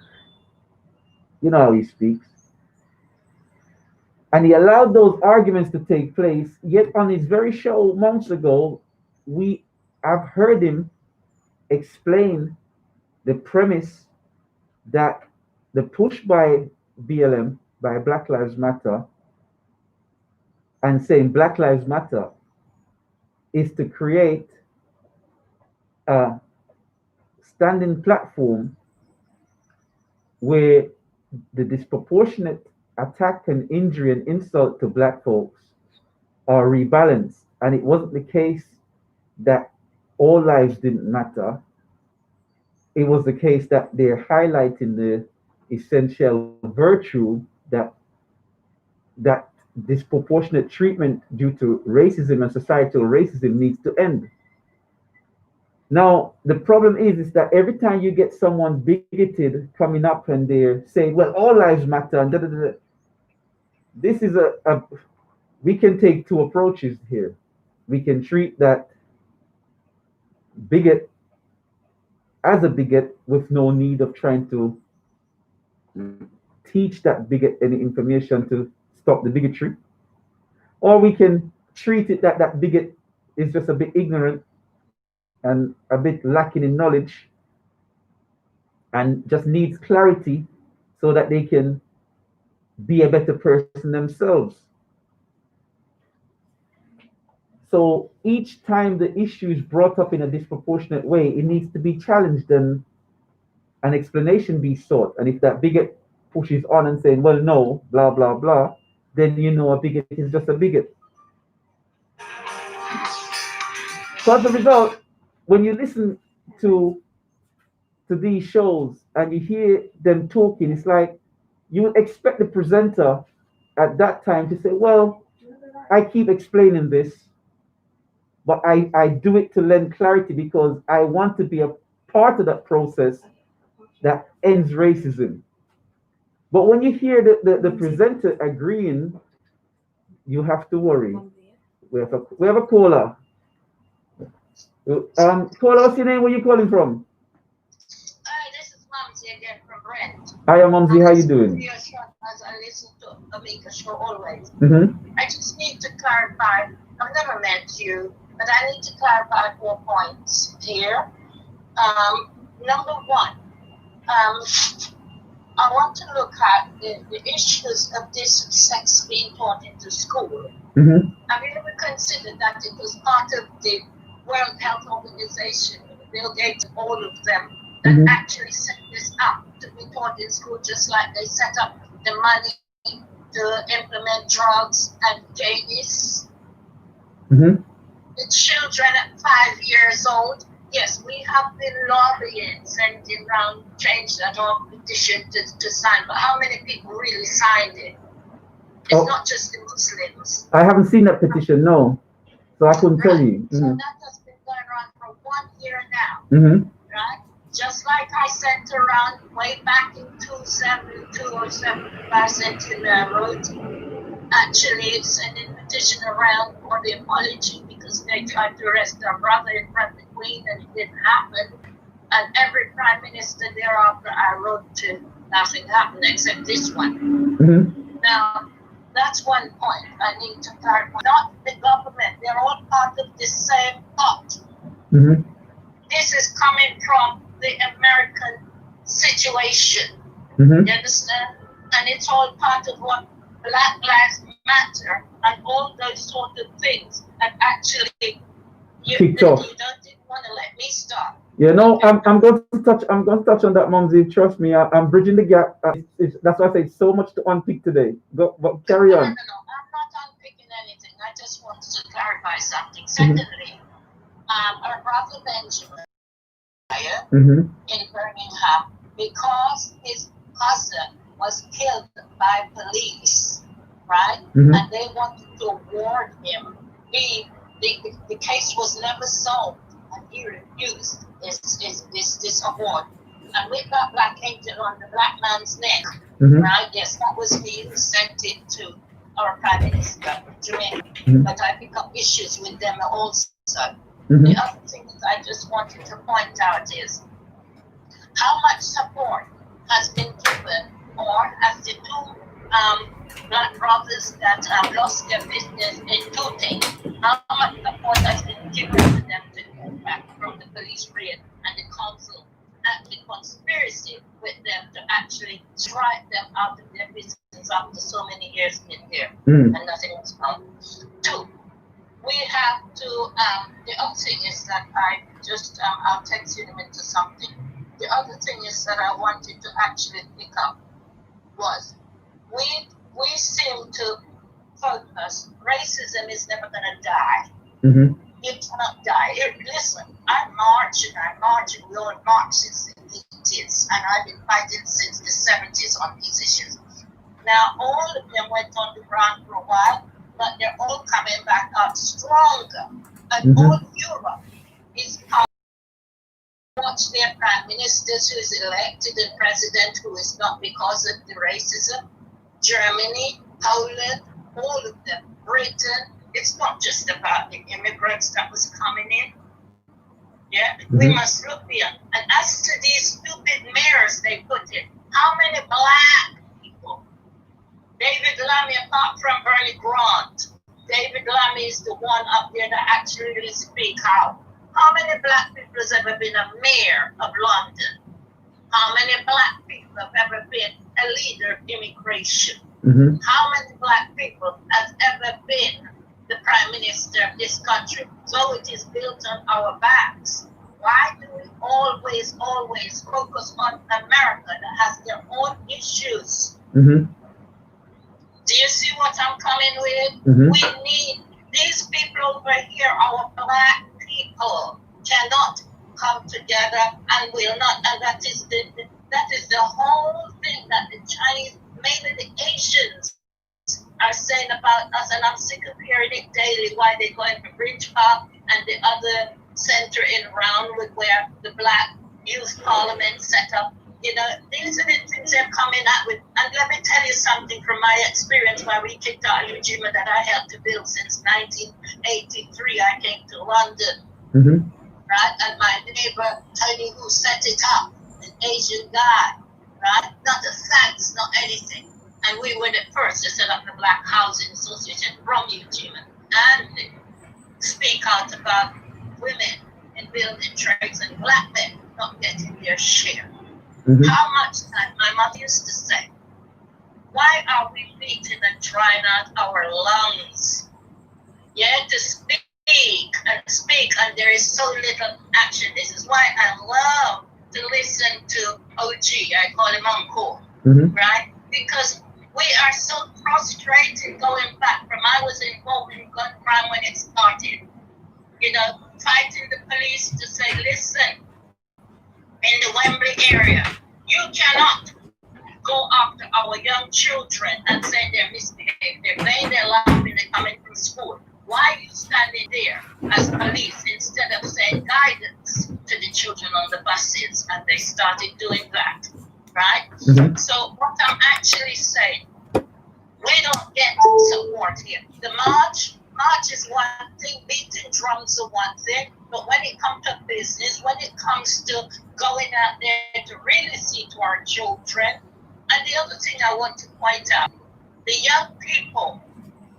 You know how he speaks. And he allowed those arguments to take place. Yet on his very show months ago, we have heard him explain the premise that the push by BLM, by Black Lives Matter, and saying Black Lives Matter is to create a standing platform where the disproportionate attack and injury and insult to Black folks are rebalanced. And it wasn't the case that all lives didn't matter. It was the case that they're highlighting the essential virtue that disproportionate treatment due to racism and societal racism needs to end. Now, the problem is that every time you get someone bigoted coming up and they're saying, well, all lives matter, and da, da, da, this is we can take two approaches here. We can treat that bigot as a bigot with no need of trying to teach that bigot any information to stop the bigotry. Or we can treat it that that bigot is just a bit ignorant and a bit lacking in knowledge and just needs clarity so that they can be a better person themselves. So each time the issue is brought up in a disproportionate way, it needs to be challenged and an explanation be sought. And if that bigot pushes on and saying, well, no, blah, blah, blah, then you know a bigot is just a bigot. So as a result, when you listen to these shows and you hear them talking, it's like you would expect the presenter at that time to say, well, I keep explaining this, but I do it to lend clarity because I want to be a part of that process that ends racism. But when you hear the presenter agreeing, you have to worry. We have a caller. Caller, what's your name? Where you calling from? Hi, this is Mamsie again from Brent. Hi, Mumsy. How you doing? As I listen to Amika show always. Mm-hmm. I just need to clarify. I've never met you, but I need to clarify 4 points here. Number one, I want to look at the issues of this sex being taught into school. Mm-hmm. Have you ever considered that it was part of the World Health Organization, Bill Gates, all of them, that actually set this up to be taught in school, just like they set up the money to implement drugs and JDs? Mm-hmm. The children at 5 years old, yes, we have been lobbying, sending around change that or petition to sign, but how many people really signed it? It's not just the Muslims. I haven't seen that petition, no. So I couldn't tell you. So that has been going on for 1 year now, Mm-hmm. right? Just like I sent around way back in 2002 or 75, I sent in a road actually sending a petition around for the apology because they tried to arrest their brother in front of the Queen and it didn't happen. And every prime minister thereafter I wrote to, nothing happened except this one. Mm-hmm. Now, that's one point I need to clarify. Not the government, they're all part of the same pot. Mm-hmm. This is coming from the American situation. Mm-hmm. You understand? And it's all part of what Black Lives Matter and all those sort of things. And actually, you don't want to let me start. Yeah, no, I'm going to touch on that, Mumsy. Trust me, I'm bridging the gap. That's why I say so much to unpick today. But carry on. No, I'm not unpicking anything. I just wanted to clarify something. Secondly, our brother Benjamin in Birmingham, because his cousin was killed by police, right? And they wanted to award him. The case was never solved, and he refused this award. And with that black angel on the black man's neck, right? Yes, that was me who sent it to our Prime Minister, Jermaine. But I pick up issues with them also. The other thing that I just wanted to point out is how much support has been given, or as the two black brothers that lost their business in Tooting, how much support has been given to them to get back from the police raid and the council and the conspiracy with them to actually strike them out of their business after so many years in there and nothing was found. Two, we have to, the other thing is that I just, I'll text you into something. The other thing is that I wanted to actually pick up was we seem to focus, racism is never going to die. It cannot die. Listen, I'm marching, we all march since the 80s, and I've been fighting since the 70s on these issues. Now, all of them went on the ground for a while, but they're all coming back up stronger. And all Europe is watch their prime ministers who is elected and president who is not because of the racism. Germany, Poland, all of them, Britain. It's not just about the immigrants that was coming in. Yeah, we must look beyond. And as to these stupid mayors they put in, how many black people? David Lammy, apart from Bernie Grant, David Lammy is the one up there that actually really speak out. How many black people has ever been a mayor of London? How many black people have ever been a leader of immigration? How many black people have ever been the prime minister of this country? So it is built on our backs. Why do we always focus on America that has their own issues? Do you see what I'm coming with? We need these people over here, our black people, cannot come together and will not. And that is the whole thing that the Chinese, maybe the Asians, are saying about us, and I'm sick of hearing it daily, why they're going for Bridge Park and the other center in Roundwood where the Black Youth Parliament set up. You know, these are the things they're coming out with. And let me tell you something from my experience where we kicked out a regime that I helped to build since 1983. I came to London, right? And my neighbor, Tony, who set it up, an Asian guy, right? Not a thanks, not anything. And we were the first to set up the Black Housing Association from Eugene and speak out about women in building trades and black men not getting their share. How much time my mother used to say, why are we beating and drying out our lungs? Yeah, to speak and there is so little action. This is why I love to listen to OG, I call him Uncle, right? Because we are so frustrated going back from I was involved in gun crime when it started, you know, fighting the police to say, listen, in the Wembley area, you cannot go after our young children and say they're misbehaving. They're playing, they're laughing, they're coming from school. Why are you standing there as police instead of saying guidance to the children on the buses, and they started doing that, right? Mhm. So what I'm actually saying, we don't get support here. The march is one thing, beating drums are one thing, but when it comes to business, when it comes to going out there to really see to our children, and the other thing I want to point out, the young people,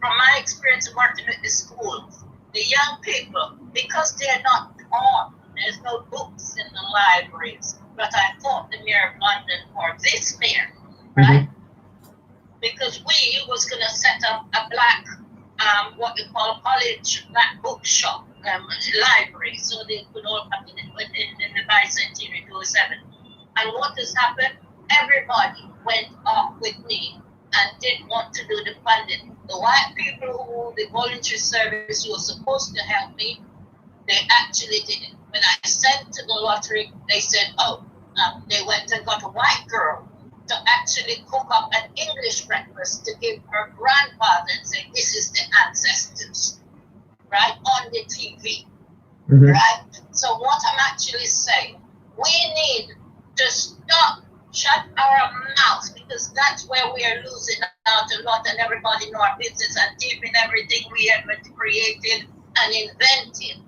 from my experience working at the schools, the young people, because they're not taught, there's no books in the libraries, but I taught the Mayor of London, or this mayor, right? Because we was going to set up a black, what we call college black bookshop, library, so they could all come in the bicentennial 207. And what has happened? Everybody went off with me and didn't want to do the funding. The white people who, the voluntary service who were supposed to help me, they actually didn't. When I sent to the lottery, they said, oh, they went and got a white girl to actually cook up an English breakfast to give her grandfather and say, this is the ancestors, right, on the TV, right? So what I'm actually saying, we need to stop, shut our mouths, because that's where we are losing out a lot, and everybody know our business and keeping everything we have created and invented.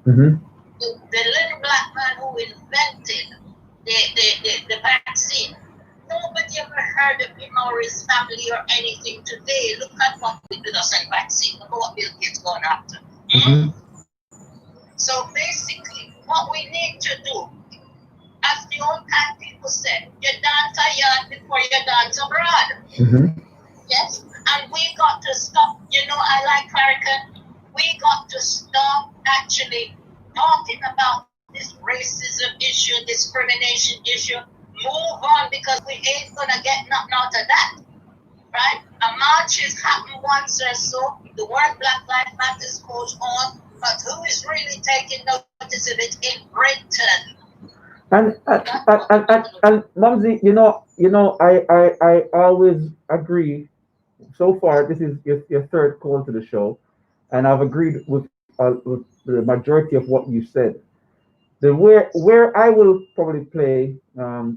The little black man who invented the vaccine, nobody ever heard of him or his family or anything. Today, look at what we did us in vaccine. Look at what Bill Gates going after. So basically, what we need to do, as the old time people said, you dance a yard before you dance abroad. Yes? And we got to stop, I like Farrakhan, we got to stop actually talking about this racism issue, discrimination issue. Move on, because we ain't gonna get nothing out of that, right? A march is happening once or so. The World Black Lives Matter goes on, but who is really taking notice of it in Britain? And Mumsy, I always agree. So far, this is your third call to the show, and I've agreed with the majority of what you said. The where I will probably play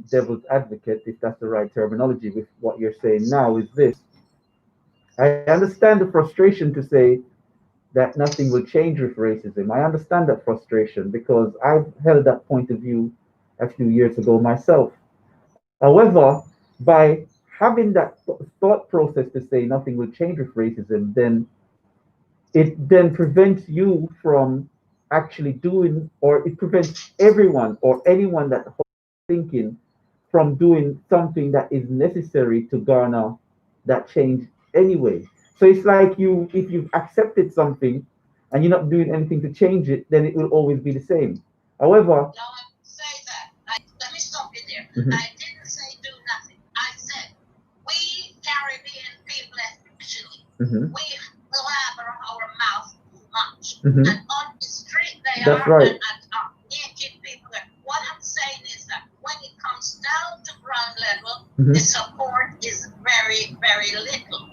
devil's advocate, if that's the right terminology, with what you're saying now, is this. I understand the frustration to say that nothing will change with racism. I understand that frustration because I've held that point of view a few years ago myself. However, by having that thought process to say nothing will change with racism, then it then prevents you from actually doing, or it prevents everyone or anyone that thinking from doing something that is necessary to garner that change anyway. So it's like if you've accepted something and you're not doing anything to change it, then it will always be the same. However, No, I say that. Let me stop you there. I didn't say do nothing. I said we Caribbean people especially, we blabber our mouth too much. And on the street they That's are, right. and naked people are. What I'm saying is that when it comes down to ground level, the support is very, very little.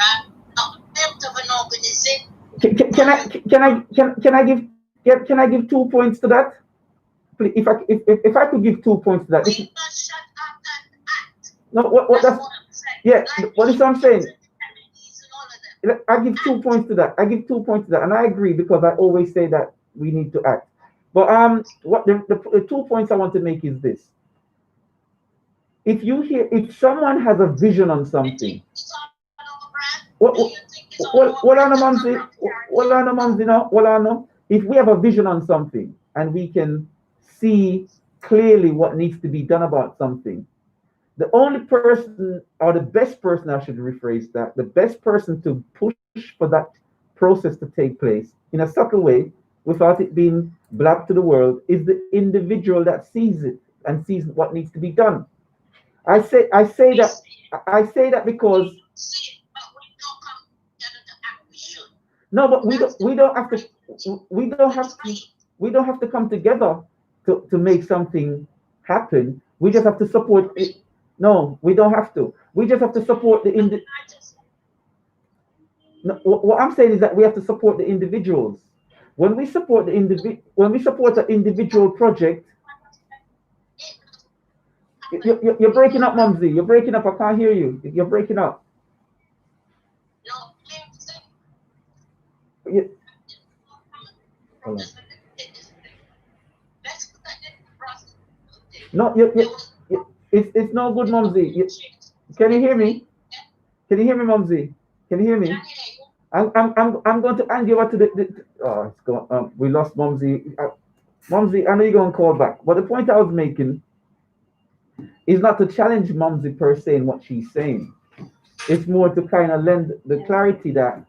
A bit of an organization. Can I give 2 points to that? Please, if I could give 2 points to that. We must shut up and act. No, what That's that's what I'm saying. yeah. Like What is what I'm saying? and all of them. I give 2 points to that. I give 2 points to that, and I agree because I always say that we need to act. But what the 2 points I want to make is this: if someone has a vision on something, what on the Mumsy, what on the Mumsy, what on no? If we have a vision on something and we can see clearly what needs to be done about something, the only person, or the best person, I should rephrase that, the best person to push for that process to take place in a subtle way without it being black to the world is the individual that sees it and sees what needs to be done. I say that because no, but we don't have to come together to make something happen. We just have to support it. No, we don't have to. We just have to support no, what I'm saying is that we have to support the individuals. When we support when we support an individual project, you're breaking up, Mumsy. You're breaking up. I can't hear you. You're breaking up. You, hold on. No, it's no good, Mumsy. Can you hear me? Can you hear me, Mumsy? Can you hear me? I'm going to hand you over to oh, it's gone. We lost Mumsy. Mumsy, I know you're going to call back. But the point I was making is not to challenge Mumsy per se in what she's saying. It's more to kind of lend the clarity that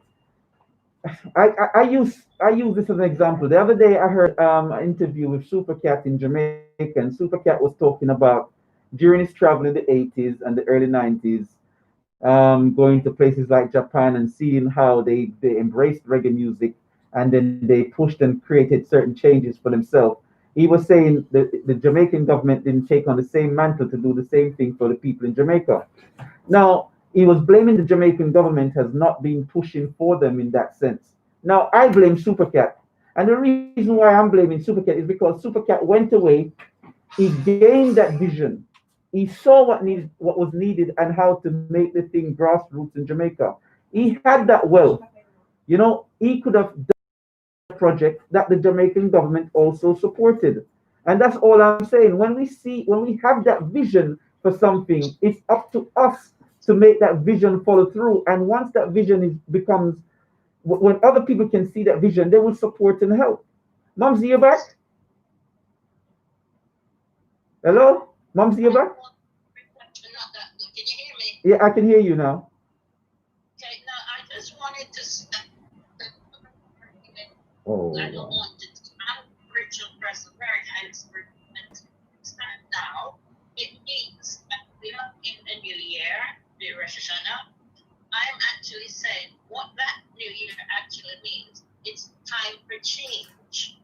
I use this as an example. The other day I heard an interview with Supercat in Jamaica, and Supercat was talking about during his travel in the 80s and the early 90s, going to places like Japan and seeing how they embraced reggae music and then they pushed and created certain changes for themselves. He was saying the Jamaican government didn't take on the same mantle to do the same thing for the people in Jamaica. Now, he was blaming the Jamaican government has not been pushing for them in that sense. Now, I blame Supercat. And the reason why I'm blaming Supercat is because Supercat went away, he gained that vision. He saw what was needed and how to make the thing grassroots in Jamaica. He had that wealth. You know, he could have done a project that the Jamaican government also supported. And that's all I'm saying. When we have that vision for something, it's up to us to make that vision follow through. And once that vision becomes, when other people can see that vision, they will support and help. Mumsy, you back? Hello? Mumsy, you back? Can you hear me? Yeah, I can hear you now. Okay, now I just wanted to Oh, I don't want to. I'm a spiritual person, very highly spiritual. And now it means that we are in a new year, the Rosh Hashanah. I'm actually saying what that new year actually means. It's time for change.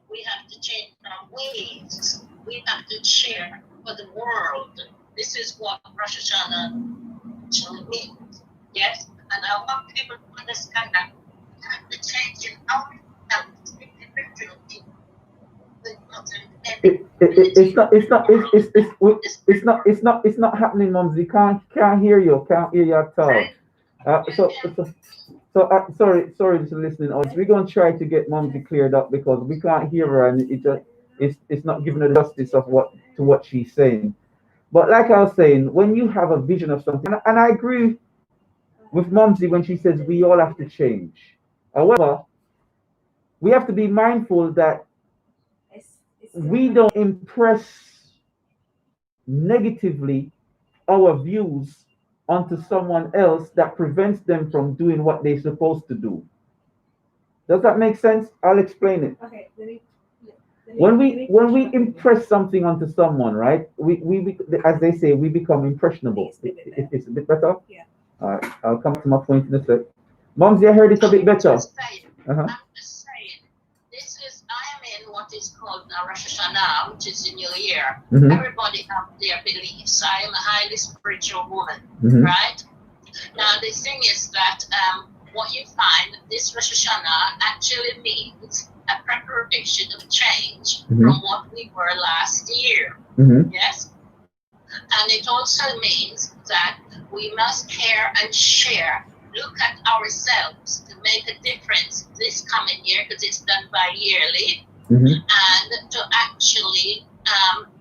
We have to change our ways. We have to share for the world. This is what Rosh Hashanah actually means. Yes? And I want people to understand that the change in our individually it's not happening, Mumsy. Can't hear you. Can't hear you at all. Sorry to listening audience. We're gonna try to get Mumsy cleared up because we can't hear her and it's not giving her the justice of what she's saying. But like I was saying, when you have a vision of something, and I agree with Mumsy when she says we all have to change. However, we have to be mindful that we don't impress negatively our views onto someone else that prevents them from doing what they're supposed to do. Does that make sense? I'll explain it. Okay, When we impress something onto someone, right? We as they say, we become impressionable. It's a bit better. Yeah. All right, I'll come to my point in a sec. Mumsy, I heard it's a bit better. Uh-huh. I'm just saying, I am in what is called Rosh Hashanah, which is the new year. Mhm. Everybody have their beliefs. I am a highly spiritual woman, Mhm. right? Now, the thing is that what you find, this Rosh Hashanah actually means a preparation of change Mhm. from what we were last year. Mhm. Yes? And it also means that we must care and share, look at ourselves to make a difference this coming year because it's done bi-yearly, Mhm. and to actually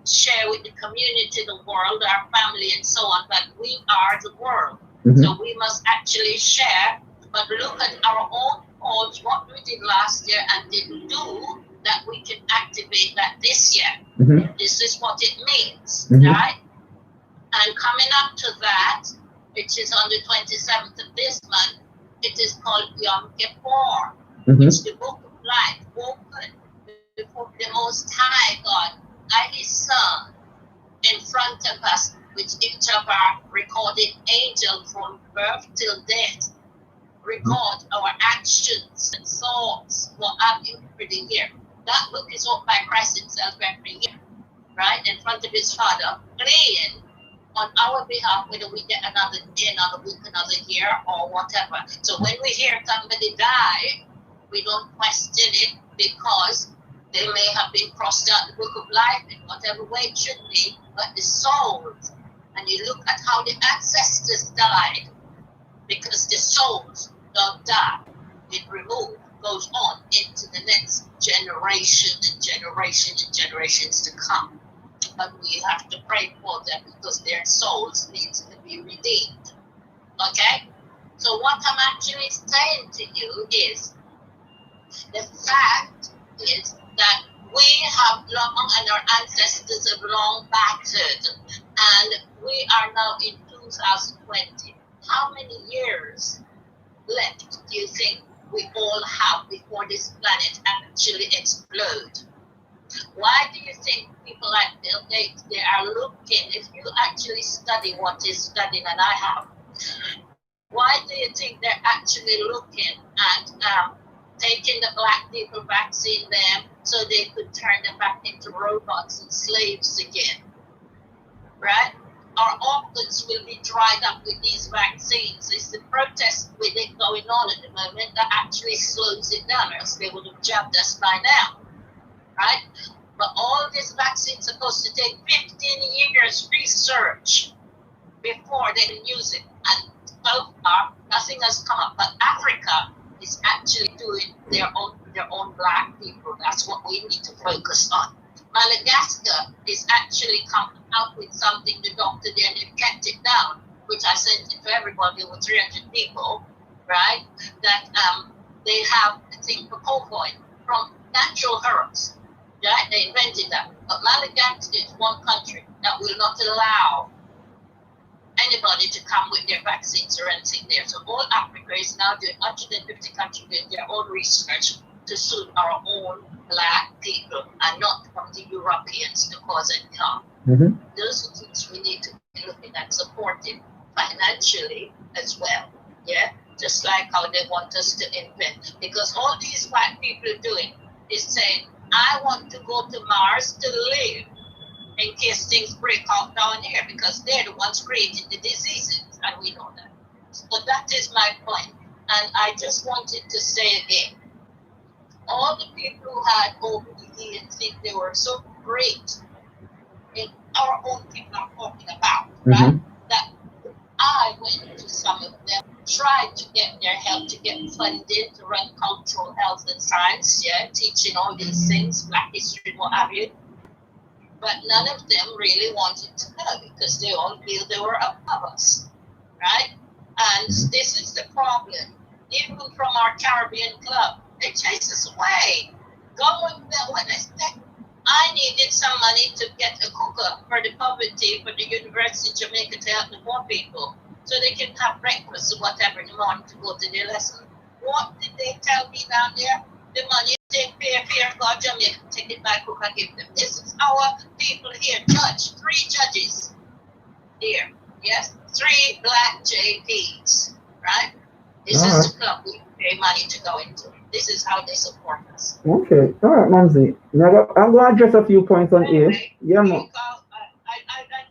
share with the community, the world, our family, and so on, that we are the world. Mhm. So we must actually share, but look at our own faults, what we did last year and didn't do, that we can activate that this year. Mhm. This is what it means, Mhm. right? And coming up to that, which is on the 27th of this month, it is called Yom Kippur, Mhm. which the book of life opened before the Most High God, by His Son, in front of us, with each of our recorded angels from birth till death, record our actions and thoughts, what have you for the year. That book is opened by Christ Himself every year, right, in front of His Father, playing on our behalf, whether we get another day, another week, another year, or whatever. So when we hear somebody die, we don't question it because they may have been crossed out the book of life in whatever way it should be, but the souls, and you look at how the ancestors died, because the souls don't die, it removed, goes on into the next generation and generation and generations to come. But we have to pray for them because their souls need to be redeemed. Okay? So what I'm actually saying to you is, the fact is that we have long, and our ancestors have long battered, and we are now in 2020. How many years left do you think we all have before this planet actually explodes? Why do you think people like Bill Gates, they are looking, if you actually study what is studied, and I have, why do you think they're actually looking at taking the black people, vaccine them, so they could turn them back into robots and slaves again? Right? Our organs will be dried up with these vaccines. It's the protest with it going on at the moment that actually slows it down, or else they would have jabbed us by now. Right? But all these vaccines are supposed to take 15 years research before they can use it. And so far, nothing has come up. But Africa is actually doing their own black people. That's what we need to focus on. Madagascar is actually coming out with something, the doctor there, and kept it down, which I sent it to everybody, over 300 people, right? That they have a thing for cocoa from natural herbs. Right? They invented that. But Madagascar is one country that will not allow anybody to come with their vaccines or anything there. So all Africa is now doing, 150 countries doing their own research to suit our own black people and not from the Europeans to cause any harm. Mm-hmm. Those are things we need to be looking at, supporting financially as well. Yeah? Just like how they want us to invent. Because all these white people are doing is saying, I want to go to Mars to live in case things break out down here, because they're the ones creating the diseases, and we know that. So that is my point. And I just wanted to say again, all the people who had OBD and think they were so great, in our own people I'm talking about, right? That I went to some of them, tried to get their help to get funding to run cultural health and science, teaching all these things, Black history, what have you. But none of them really wanted to go because they all feel they were above us, right? And this is the problem. Even from our Caribbean club, they chase us away. Going there when I needed some money to get a cooker for the poverty for the University of Jamaica to help the poor people, so they can have breakfast or whatever in the morning to go to their lesson. What did they tell me down there? The money they pay here, go to Jamaica, take it back, cook and give them. This is our people here. 3 judges here. Yes, 3 black JPs, right? This is the club we pay money to go into. This is how they support us. Okay, all right, Mumsy. Now I'm going to address a few points on here. Yeah, Mom. I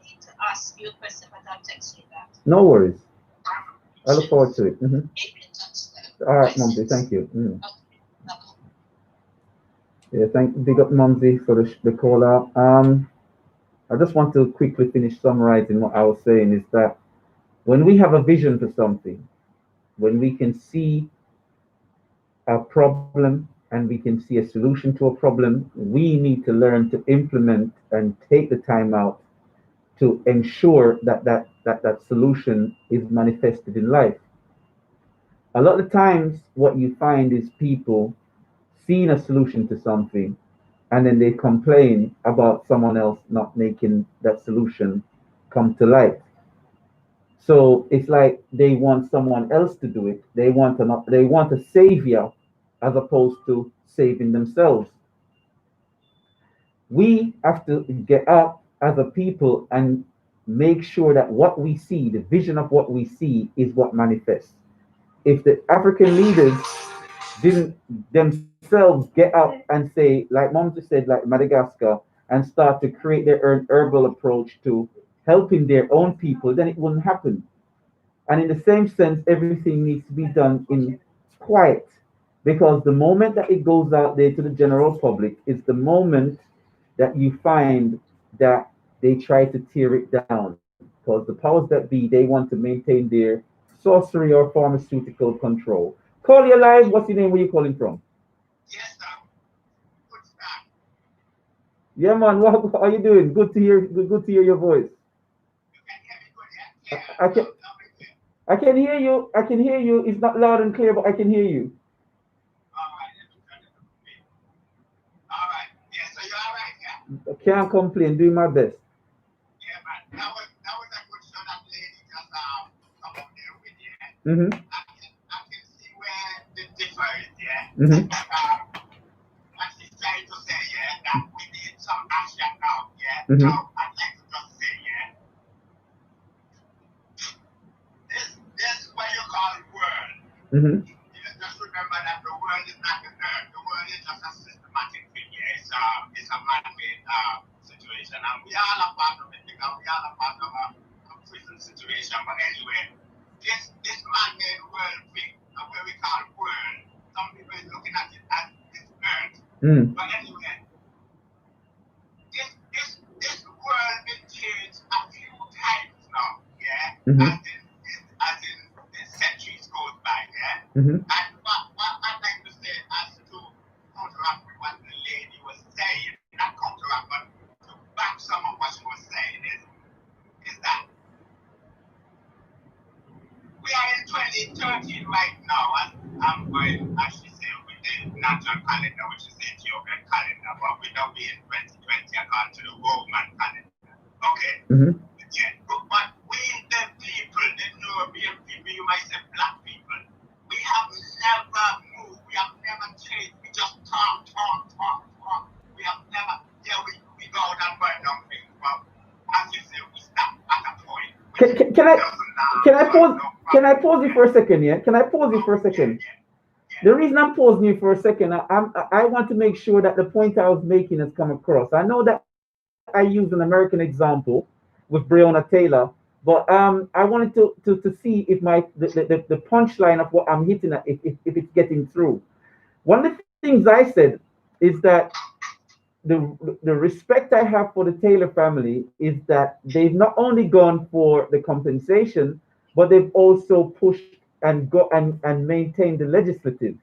need to ask you a question, but I'll text you that. No worries. I look forward to it. Keep in touch. All right, Mumsy. Thank you. Okay. Yeah, big up Mumsy for the call out. I just want to quickly finish summarizing what I was saying is that when we have a vision for something, when we can see a problem and we can see a solution to a problem, we need to learn to implement and take the time out to ensure that solution is manifested in life. A lot of times what you find is people seeing a solution to something and then they complain about someone else not making that solution come to light. So it's like they want someone else to do it. They want a savior as opposed to saving themselves. We have to get up as a people and make sure that what we see, the vision of what we see, is what manifests. If the African leaders didn't themselves get up and say, like Mom just said, like Madagascar, and start to create their own herbal approach to helping their own people, then it wouldn't happen. And in the same sense, everything needs to be done in quiet, because the moment that it goes out there to the general public is the moment that you find that they try to tear it down, because the powers that be, they want to maintain their sorcery or pharmaceutical control. Call your live. What's your name? Where you calling from? Yes, sir. Good start. Yeah, man. What are you doing? Good to hear. Good to hear your voice. You can hear me good, yeah? I, Yeah, I can lovely clear. I can hear you. I can hear you. It's not loud and clear, but I can hear you. All right, let me turn it up a bit. All right. Yeah, so you're all right, yeah? I can't complain. Doing my best. Yeah, man. That was a good show that lady just come up there with, yeah? Mm-hmm. I can see where the difference is, yeah? Mm-hmm. What she's trying to say, yeah, that we need some action now, yeah? Mm-hmm. Now, I'd like to just say, yeah, this is what you call world. Mm-hmm. You just remember that the world is not the earth. The world is just a systematic thing, yeah? It's a man-made situation, and we all are part of it because we all are part of a prison situation. But anyway, this man-made world thing, where we call world, some people is looking at it as this earth. Mm. But anyway, this world been changed a few times now, yeah? Mm-hmm. As in the centuries goes by, yeah? Mm-hmm. And what I'd like to say as to counteract with what the lady was saying, not counteract, but to back some of what she was saying is that we are in 2013 right now, and I'm going, as she said, with the natural calendar, which is the Ethiopian calendar, but we know we in 2020 according to the Roman calendar. Okay? Mm-hmm. Yeah, but we, the people, the Nubian people, you might say black people, we have never moved, we have never changed, we just talk. We have never, yeah, we go out and burn down things, but as you say, we stop at a point which Can I doesn't can I solve pause? no Can I problem. pause you for a second? Yeah. Can I pause you for a second? The reason I'm pausing you for a second, I want to make sure that the point I was making has come across. I know that I used an American example with Breonna Taylor, but I wanted to see if the punchline of what I'm hitting at, if it's getting through. One of the things I said is that the respect I have for the Taylor family is that they've not only gone for the compensation, but they've also pushed and maintained the legislative.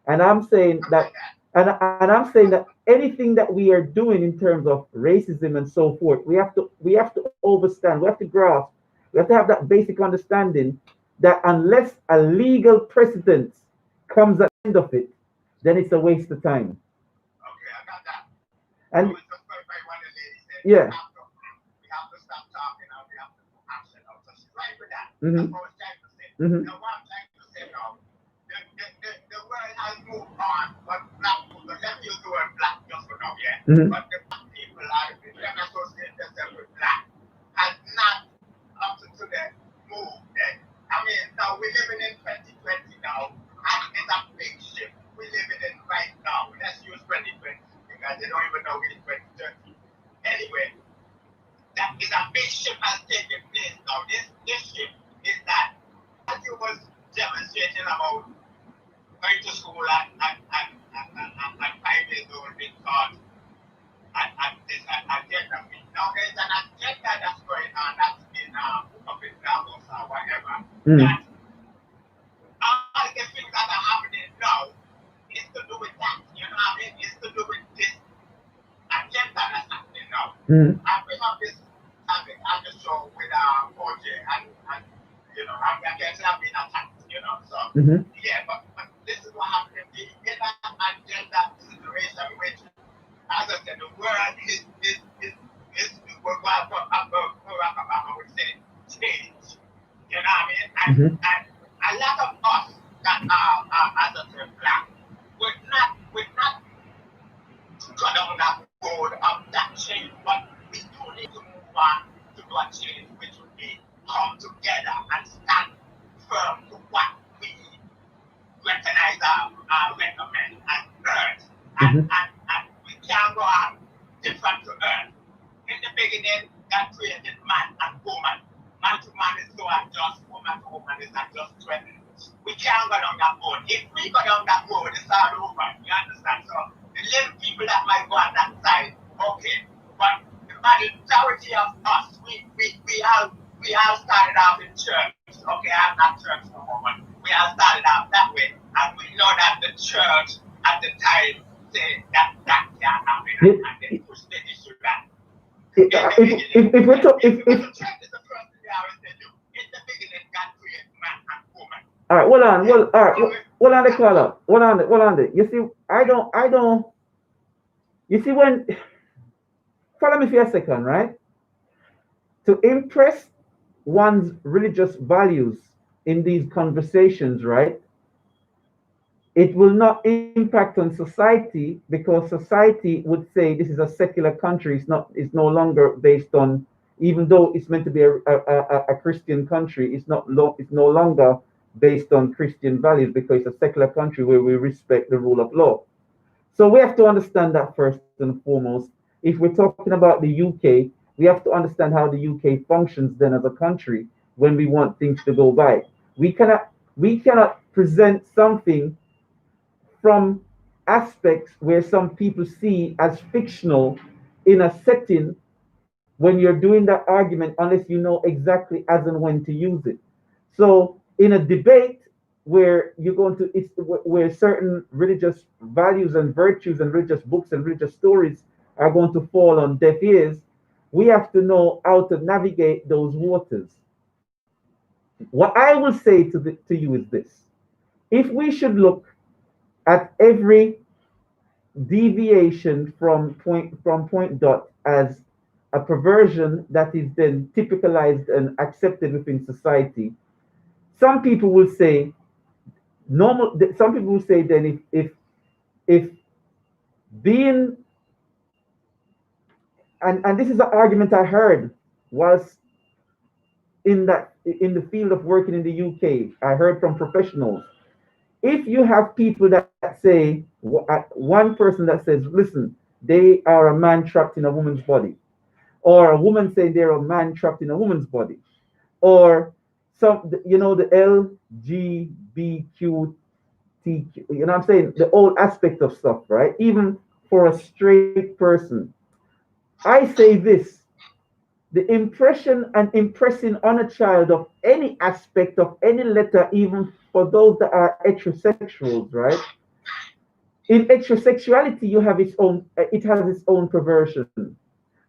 And I'm saying that, and I'm saying that anything that we are doing in terms of racism and so forth, we have to understand, we have to grasp, we have to have that basic understanding that unless a legal precedent comes at the end of it, then it's a waste of time. Okay, I got that. I And was just clarifying what the lady said. yeah, We have to stop talking and we have to put action out. So she's right with that. That's mm-hmm, what I was trying to say. mm-hmm, Now, what I'm trying to say now, the world has moved on, but black people, let's use the word black just for now, yeah? mm-hmm, But the black people are, them associate themselves with black, has not up to today moved. I mean, now we're living in 2020 now, and it's a big shift we're living in right now. Let's use 2020 because they don't even know we're in 2030. Anyway, that is a big shift has taken place now. This shift is that as you was demonstrating about going to school at 5 years old being taught and this agenda thing. Now there's an agenda that's going on that's been put up in Davos or whatever. mm-hmm, That all the things that are happening now is to do with that. You know what I mean? It's to do with this agenda that's happening now. mm-hmm, And we have this topic on the show with OJ and you know, I guess I've been attacked, you know. So mm-hmm. yeah, but this is what happened in that agenda situation which, as I said, the world is what Barack Obama would say, change. You know what I mean? Mm-hmm. And a lot of us that are as I said, black, we're not go down that road of that change, but we do need to move on to do a change which would be come together and stand firm to what we recognize recommend and urge. Mm-hmm. And we can't go on different to earth. In the beginning, God created man and woman. Man to man is so unjust, woman to woman is unjust. We can't go down that road. If we go down that road, it's all over. You understand? So the little people that might go on that side, okay. But the majority of us, we all started off in church. Okay, I'm not church no more, but we all started off that way. And we know that the church at the time said that can't happen, and they push the issue that. If we talk, if the church is the first thing they always say, look, in the beginning, God created man and woman. all right, hold on the caller. Hold on there. You see, I don't, you see when, follow me for a second, right? To impress one's religious values in these conversations, right? It will not impact on society because society would say this is a secular country. It's no longer based on, even though it's meant to be a Christian country, it's no longer based on Christian values because it's a secular country where we respect the rule of law. So we have to understand that first and foremost. If we're talking about the UK, we have to understand how the UK functions then as a country when we want things to go by. We cannot present something from aspects where some people see as fictional in a setting when you're doing that argument unless you know exactly as and when to use it. So in a debate where you're going to where certain religious values and virtues and religious books and religious stories are going to fall on deaf ears, we have to know how to navigate those waters. What I will say to you is this: if we should look at every deviation from point dot as a perversion that is then typicalized and accepted within society, some people will say normal. Some people will say then if being and this is an argument I heard whilst in the field of working in the UK. I heard from professionals. If you have people that say, one person that says, listen, they are a man trapped in a woman's body, or a woman saying they're a man trapped in a woman's body, or some, the LGBTQ, I'm saying the old aspect of stuff, right? Even for a straight person, I say this: the impression and impressing on a child of any aspect of any letter, even for those that are heterosexuals, right? In heterosexuality, it has its own perversion.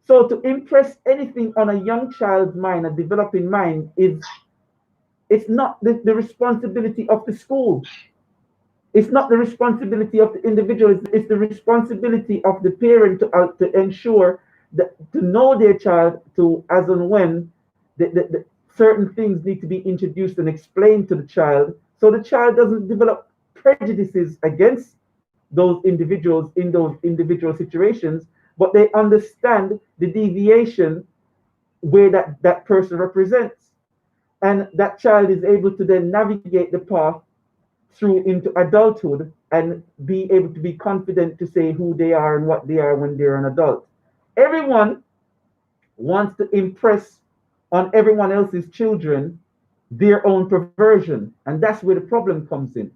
So to impress anything on a young child's mind, a developing mind, it's not the responsibility of the school. It's not the responsibility of the individual. It's the responsibility of the parent to ensure that, to know their child, to as and when the certain things need to be introduced and explained to the child, so the child doesn't develop prejudices against those individuals in those individual situations, but they understand the deviation where that person represents, and that child is able to then navigate the path through into adulthood and be able to be confident to say who they are and what they are when they're an adult. Everyone wants to impress on everyone else's children their own perversion, and that's where the problem comes in.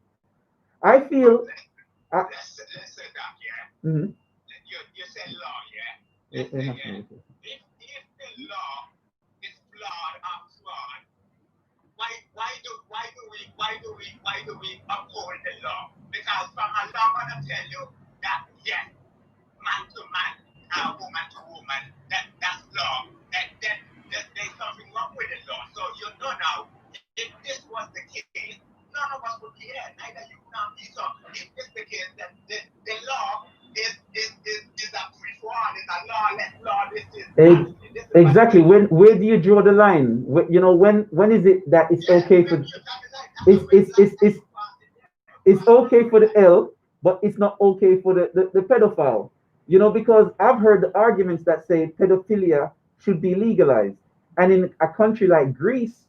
I feel. Let's say that, yeah. Mm-hmm. You say law, yeah. Let's say, yeah. If the law is flawed or flawed, why do we uphold the law? Because from a law, I'm gonna tell you that yes, man to man, woman to woman, that's law. There's something wrong with the law. So you know now, if this was the case, none of us would be here, neither you nor me. So if it's the case, then the law is a free for all, it's a lawless law. This is exactly. Where do you draw the line? When is it that it's okay for it's okay for the L, but it's not okay for the pedophile? Because I've heard the arguments that say pedophilia should be legalized, and in a country like Greece,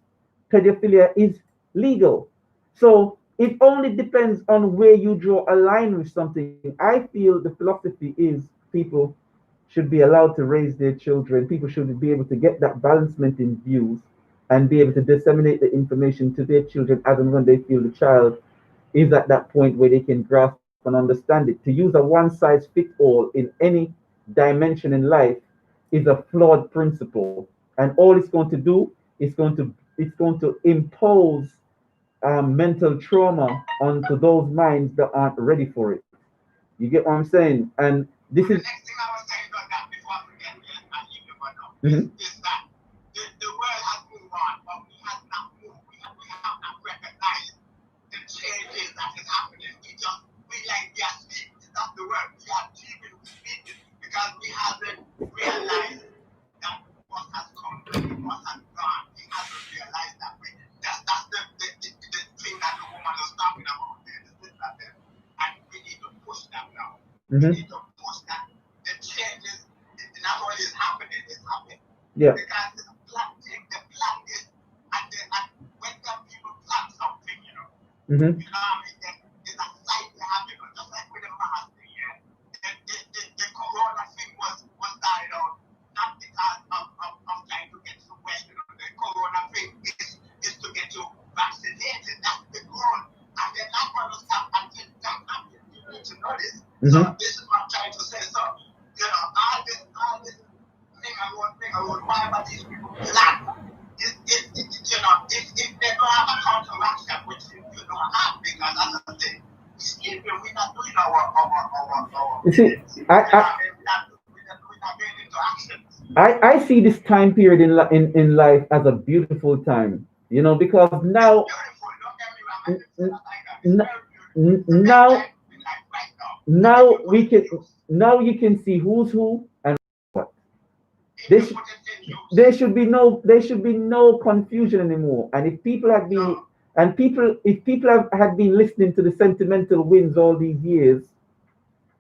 pedophilia is legal. So it only depends on where you draw a line with something. I feel the philosophy is people should be allowed to raise their children. People should be able to get that balancement in views and be able to disseminate the information to their children as and when they feel the child is at that point where they can grasp and understand it. To use a one size fit all in any dimension in life is a flawed principle, and all it's going to do is going to impose mental trauma onto those minds that aren't ready for it. You get what I'm saying? And this The is. next thing I was saying on that before I forget, I leave you one now, Mhm. is that the world has moved on, but we have not moved. We have not recognized the changes that is happening. We like we are sleeping. It's not the word. We are dreaming, we sleeping because we haven't realized that what has come and what has gone. We haven't realized that that's the thing that the woman was talking about there, the sister there. And we need to push that now. We Mhm. need to push that. The changes, not only is happening, it's happening. Yeah. Because the plan is, and when the people plan something, Mhm. you know what I mean, there's a side they have, just like with the mask thing, yeah. The corona thing was started out not because of trying to get you well, the corona thing is to get you vaccinated. That's the goal. And they're not going to stop until that happens. You need to know this. So Mhm. this is what I'm trying to say. So, all this thing around, whatever these people plan, if they don't have a counteraction, which you don't have, because as I say, we're not doing our You see, we're not getting into actions. I see this time period in life as a beautiful time, because It's now, beautiful, don't get me wrong, I didn't say that like that. It's n- very beautiful. It's the best now, time in life right now. now And if you put we it in can use, now you can see who's who and what. if There, you sh- put it in use, there should be no confusion anymore. And no, if people had been listening to the sentimental winds all these years,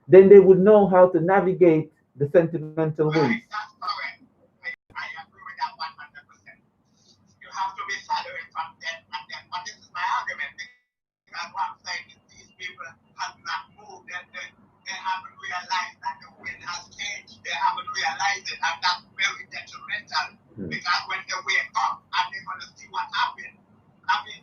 then they would know how to navigate the sentimental winds. right, that's correct. I agree with that 100%. You have to be following from them and them. But this is my argument because what I'm saying is these people have not moved. They haven't realized that the wind has changed. They haven't realized it, and that's very detrimental. Because when they wake up and they're going to see what happened, I mean,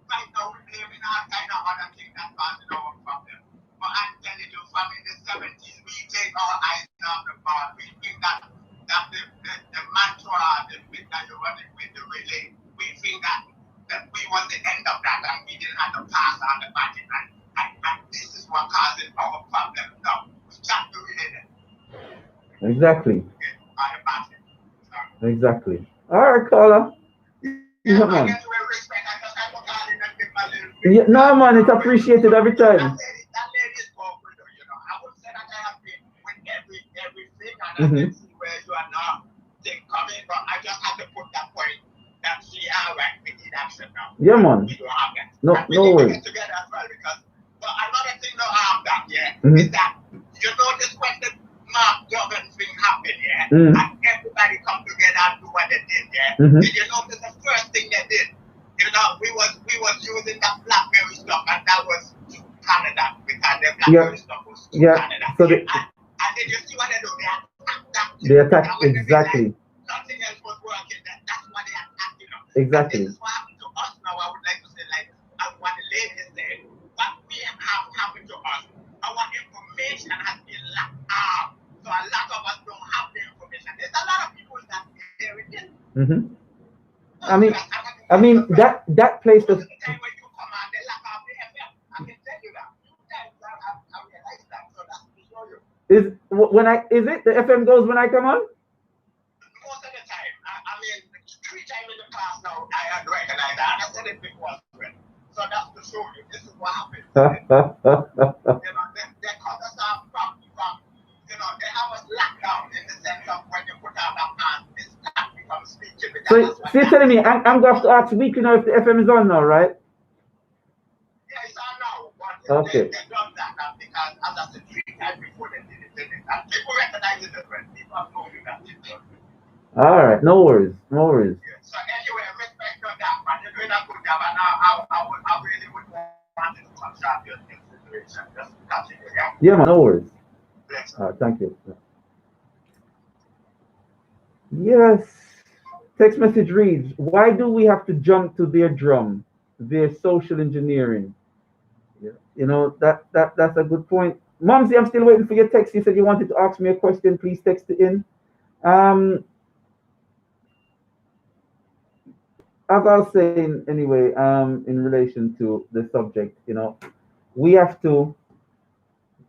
right now we're blaming all kind of other things that causing our problem. But I'm telling you, from in the 70s, we take our eyes off the ball. We think that the mantra, the bit that you're running with the relay, we think that we was the end of that and we didn't have to pass on the baton. And this is what causing our problem now. We can't do it Exactly. on the baton. So, Exactly. All right, caller. Yeah, yeah, man. I get to respect. I just have to call in and give my little Yeah, no, man, it's feedback. appreciated every That time. lady is powerful, I would say that I have been with everything, and I Mhm. can see where you are now. Thing coming, but I just had to put that point that she all right, we need action now. Yeah, man. We don't have that. No, And we no need to worries. get together as well because but another thing no harm that Mhm. is that you notice when the Mark Duggan thing happened, Mhm. and everybody come together and do what they did, Mhm. Did you notice the first thing they did? We was using that BlackBerry stuff, and that was to Canada because the BlackBerry stuff was to Yeah. Canada. So And did you see what they do? They attacked that. they attack And when they exactly. realized nothing else was working, that's what they attacked, Exactly. And this is what happened to us now. I would like to say, like, as what the lady said, what we have happened to us, our information has been locked out. So a lot of us don't have the information. There's a lot of people that there it is. Mhm. I mean that place Most was of the time when you come on, they lock off the FM. I can tell you that. Few times I realized that. So that's to show you. is it the FM goes when I come on? Most of the time, I mean, 3 times in the past now, I had recognized that. And I said it before as well. So that's to show you. This is what happens. They cut us off from, they have us locked down in the sense of when you put out that mask, this start becomes speaking. So you're telling me I'm going to have to ask weekly now if the FM is on now, right? Yeah, it's on now, but Okay. they done that now because, as I said, 3 times before they did it. And people recognize it as well. People have known you that it's done. All right, no worries, no worries. Yeah. So anyway, respect on that, man. You're doing a good job, and I really would want you to contact your situation. Just continue, yeah? Yeah, man, no worries. Bless. Thank you. Yes. Text message reads, why do we have to jump to their drum, their social engineering? Yeah. That's a good point. Mumsy, I'm still waiting for your text. You said you wanted to ask me a question. Please text it in. Um, as I was saying anyway, in relation to the subject, we have to,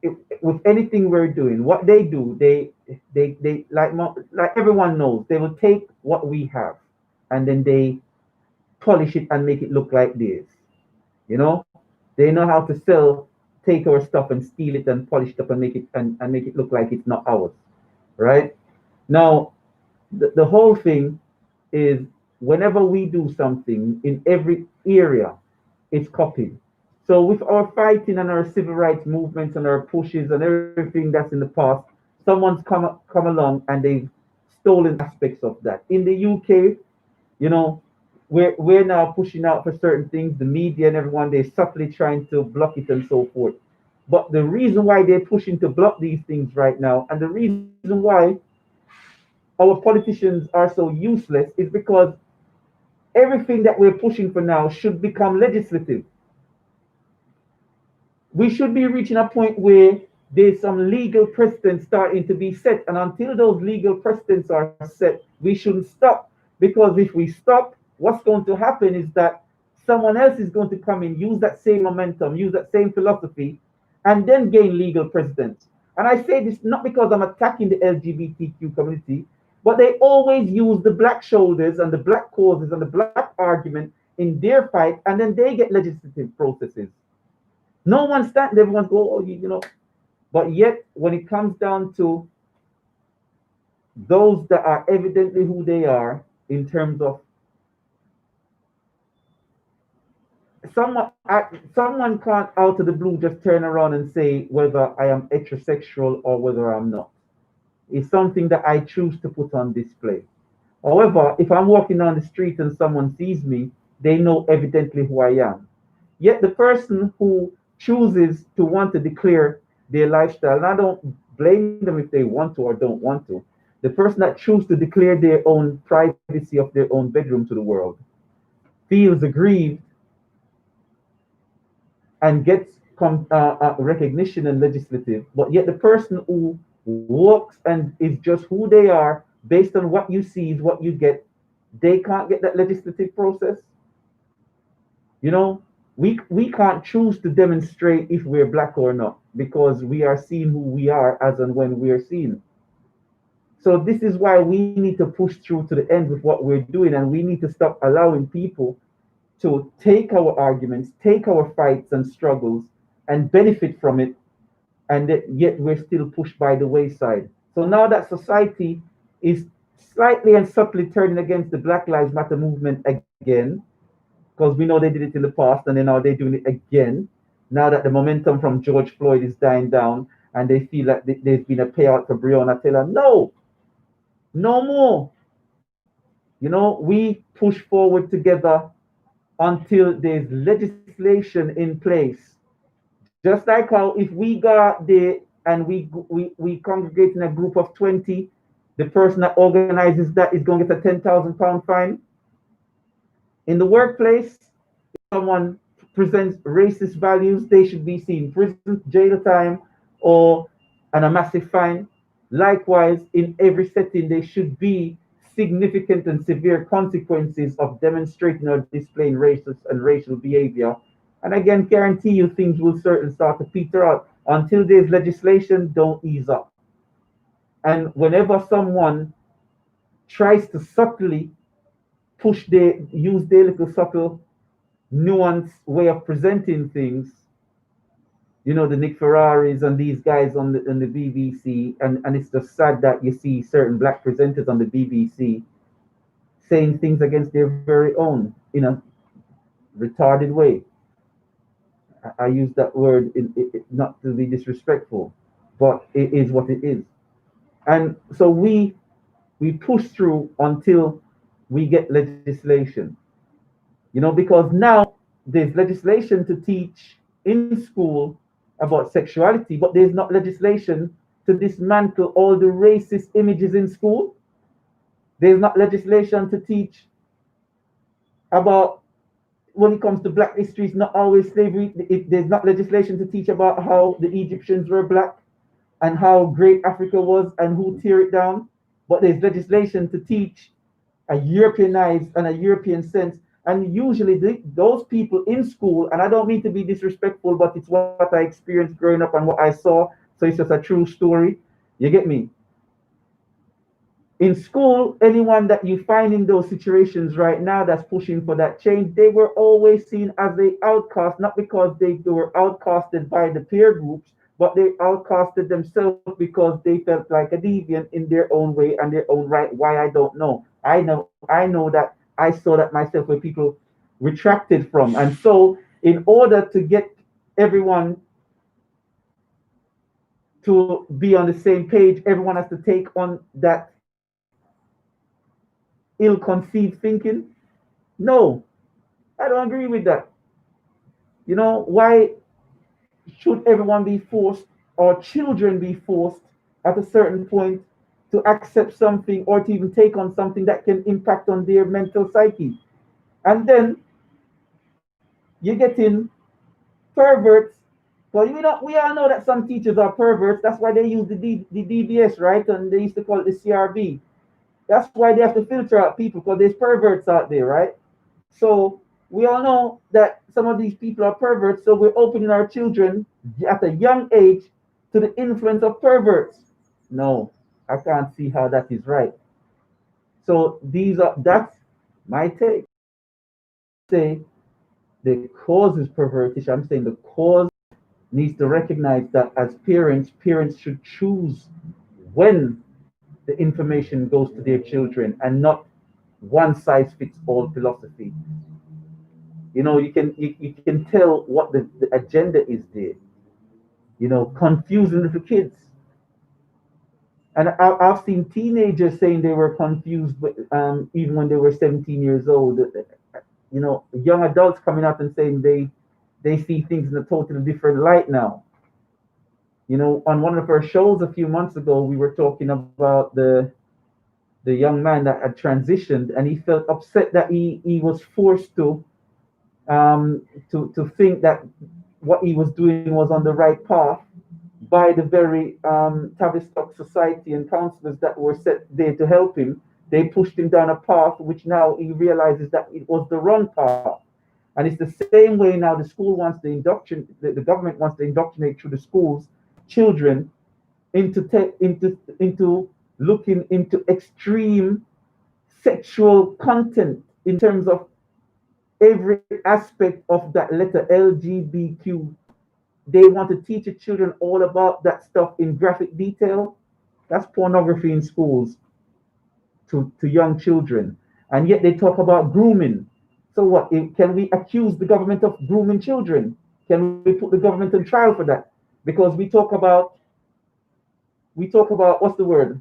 if, with anything we're doing, what they do, they like everyone knows, they will take what we have and then they polish it and make it look like theirs. You know, they know how to take our stuff and steal it and polish it up and make it look like it's not ours, right? Now, the whole thing is whenever we do something in every area, it's copied. So with our fighting and our civil rights movements and our pushes and everything that's in the past, someone's come along and they've stolen aspects of that. In the UK, you know, we're now pushing out for certain things, the media and everyone, they're subtly trying to block it and so forth. But the reason why they're pushing to block these things right now, and the reason why our politicians are so useless, is because everything that we're pushing for now should become legislative. We should be reaching a point where there's some legal precedents starting to be set. And until those legal precedents are set, we shouldn't stop. Because if we stop, what's going to happen is that someone else is going to come in, use that same momentum, use that same philosophy, and then gain legal precedence. And I say this not because I'm attacking the LGBTQ community, but they always use the black shoulders and the black causes and the black argument in their fight, and then they get legislative processes. No one stands, everyone go, oh, but yet when it comes down to those that are evidently who they are in terms of someone can't out of the blue just turn around and say whether I am heterosexual or whether I'm not. It's something that I choose to put on display. However, if I'm walking down the street and someone sees me, they know evidently who I am. Yet the person who chooses to want to declare their lifestyle, and I don't blame them if they want to or don't want to, the person that chooses to declare their own privacy of their own bedroom to the world feels aggrieved and gets recognition and legislative, but yet the person who walks and is just who they are based on what you see is what you get, they can't get that legislative process. We can't choose to demonstrate if we're black or not because we are seeing who we are as and when we are seen. So this is why we need to push through to the end with what we're doing, and we need to stop allowing people to take our arguments, take our fights and struggles and benefit from it, and yet we're still pushed by the wayside. So now that society is slightly and subtly turning against the Black Lives Matter movement again, because we know they did it in the past and then now they're doing it again, now that the momentum from George Floyd is dying down and they feel like there's been a payout for Breonna Taylor. No more. We push forward together until there's legislation in place. Just like how if we got there and we congregate in a group of 20, the person that organizes that is going to get a £10,000 fine. In the workplace, if someone presents racist values, they should be seen prison, jail time, and a massive fine. Likewise, in every setting, there should be significant and severe consequences of demonstrating or displaying racist and racial behavior. And again, guarantee you things will certainly start to peter out. Until there's legislation, don't ease up. And whenever someone tries to subtly use their little subtle nuanced way of presenting things, the Nick Ferraris and these guys on the BBC, and it's just sad that you see certain black presenters on the BBC saying things against their very own in a retarded way. I use that word not to be disrespectful, but it is what it is. And so we push through until we get legislation, because now there's legislation to teach in school about sexuality, but there's not legislation to dismantle all the racist images in school. There's not legislation to teach about, when it comes to black history, it's not always slavery. There's not legislation to teach about how the Egyptians were black and how great Africa was and who tear it down. But there's legislation to teach a Europeanized and a European sense. And usually those people in school, and I don't mean to be disrespectful, but it's what I experienced growing up and what I saw. So it's just a true story. You get me? In school, anyone that you find in those situations right now that's pushing for that change, they were always seen as a outcast, not because they were outcasted by the peer groups, but they outcasted themselves because they felt like a deviant in their own way and their own right. Why, I don't know. I know that I saw that myself where people retracted from. And so in order to get everyone to be on the same page, everyone has to take on that ill-conceived thinking. No, I don't agree with that. You know, why should everyone be forced, or children be forced at a certain point to accept something or to even take on something that can impact on their mental psyche? And then you get in perverts. Well, we all know that some teachers are perverts. That's why they use the DBS, right? And they used to call it the CRB. That's why they have to filter out people, because there's perverts out there, right? So we all know that some of these people are perverts. So we're opening our children at a young age to the influence of perverts. No, I can't see how that is right. So that's my take. Say the cause is pervertish. I'm saying the cause needs to recognize that as parents should choose when the information goes to their children and not one size fits all philosophy. You know, you can tell what the agenda is there. You know, confusing little kids. And I've seen teenagers saying they were confused, but even when they were 17 years old. You know, young adults coming out and saying they see things in a totally different light now. You know, on one of our shows a few months ago, we were talking about the young man that had transitioned, and he felt upset that he was forced to think that what he was doing was on the right path by the very Tavistock Society and counselors that were set there to help him. They pushed him down a path which now he realizes that it was the wrong path. And it's the same way now the school wants to the government wants to indoctrinate through the schools children into looking into extreme sexual content in terms of every aspect of that letter LGBTQ. They want to teach the children all about that stuff in graphic detail. That's pornography in schools to young children. And yet they talk about grooming. So what? Can we accuse the government of grooming children? Can we put the government on trial for that? Because we talk about what's the word?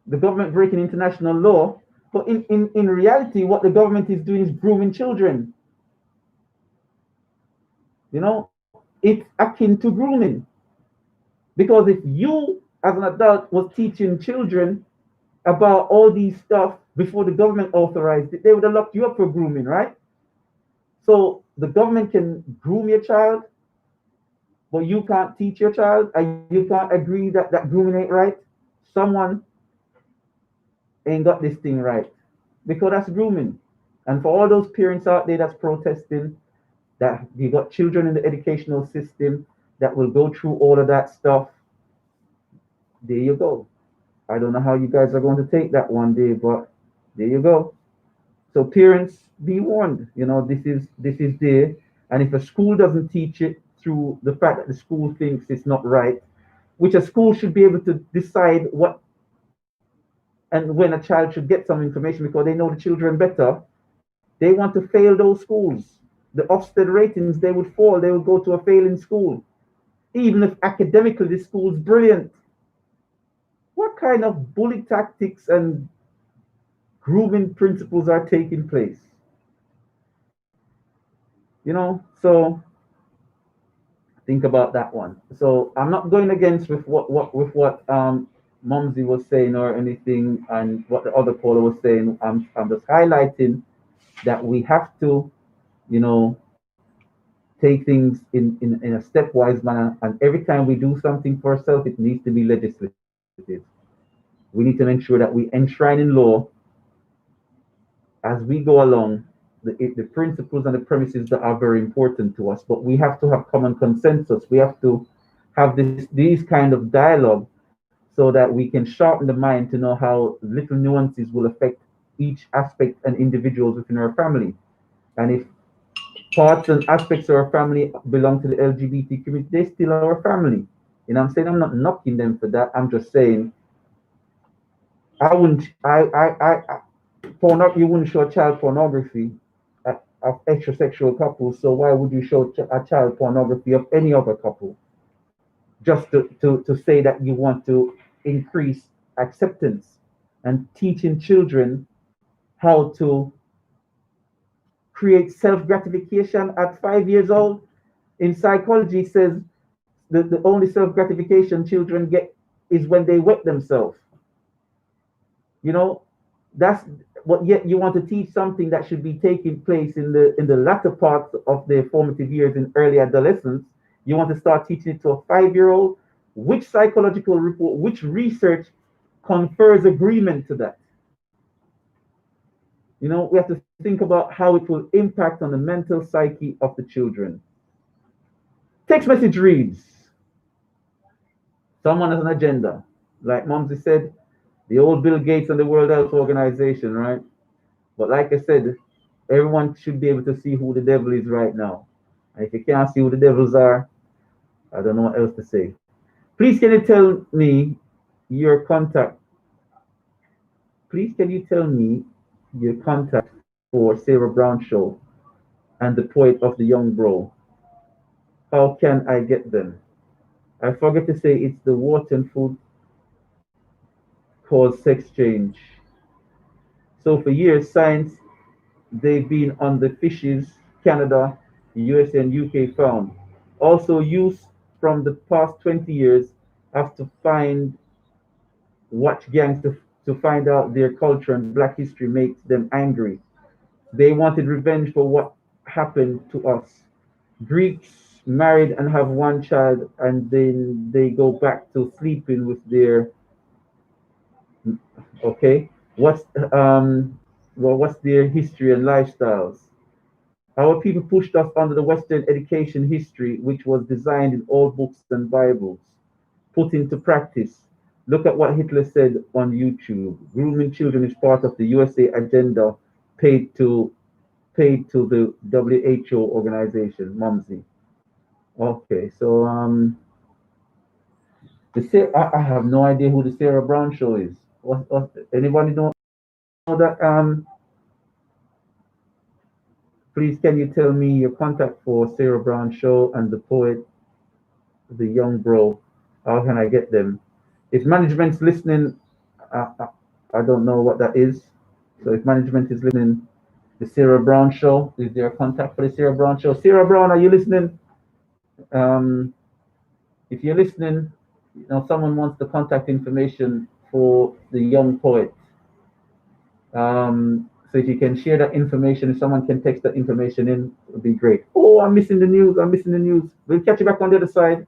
The government breaking international law. But in reality, what the government is doing is grooming children. You know, it's akin to grooming. Because if you, as an adult, was teaching children about all these stuff before the government authorized it, they would have locked you up for grooming, right? So the government can groom your child, but you can't teach your child, and you can't agree that that grooming ain't right. Someone ain't got this thing right, because that's grooming. And for all those parents out there that's protesting, that you got children in the educational system that will go through all of that stuff, there you go. I don't know how you guys are going to take that one day, but there you go. So parents, be warned. You know, this is there, and if a school doesn't teach it through the fact that the school thinks it's not right, which a school should be able to decide what and when a child should get some information because they know the children better. They want to fail those schools. The Ofsted ratings, they would fall. They would go to a failing school, even if academically the school's brilliant. What kind of bully tactics and grooming principles are taking place? You know, so think about that one. So I'm not going against with what Mumsy was saying or anything, and what the other caller was saying. I'm just highlighting that we have to, you know, take things in a stepwise manner. And every time we do something for ourselves, it needs to be legislative. We need to make sure that we enshrine in law as we go along the principles and the premises that are very important to us. But we have to have common consensus. We have to have these kind of dialogue so that we can sharpen the mind to know how little nuances will affect each aspect and individuals within our family. And if parts and aspects of our family belong to the LGBT community, they still are our family. You know what I'm saying? I'm not knocking them for that. I'm just saying I wouldn't you wouldn't show child pornography of heterosexual couples, so why would you show a child pornography of any other couple? Just to say that you want to increase acceptance and teaching children how to create self-gratification at 5 years old. In psychology, it says the only self-gratification children get is when they wet themselves. You know, that's what yet you want to teach something that should be taking place in the latter parts of their formative years in early adolescence. You want to start teaching it to a 5 year old. Which psychological report, which research confers agreement to that? You know, we have to think about how it will impact on the mental psyche of the children. Text message reads, someone has an agenda. Like Mumsy said, the old Bill Gates and the World Health Organization, right? But like I said, everyone should be able to see who the devil is right now. And if you can't see who the devils are, I don't know what else to say. Please can you tell me your contact? Please can you tell me your contact for Sarah Brown Show and the Poet of the Young Bro? How can I get them? I forget to say it's the water and food cause sex change. So for years, science they've been on the fishes Canada, USA, and UK found. Also, use from the past 20 years have to find watch gangs to find out their culture and black history makes them angry. They wanted revenge for what happened to us. Greeks married and have one child, and then they go back to sleeping with their okay. What's their history and lifestyles? Our people pushed us under the Western education history, which was designed in old books and Bibles, put into practice. Look at what Hitler said on YouTube. Grooming children is part of the USA agenda paid to the WHO organization, Mumsy. Okay, so I have no idea who the Sarah Brown Show is. Anybody know that? Please, can you tell me your contact for Sarah Brown Show and the Poet, the Young Bro? How can I get them? If management's listening, I don't know what that is. So if management is listening, the Sarah Brown Show, is there a contact for the Sarah Brown Show? Sarah Brown, are you listening? If you're listening, you know, someone wants the contact information for the young poet. So if you can share that information, if someone can text that information in, it would be great. Oh, I'm missing the news. I'm missing the news. We'll catch you back on the other side.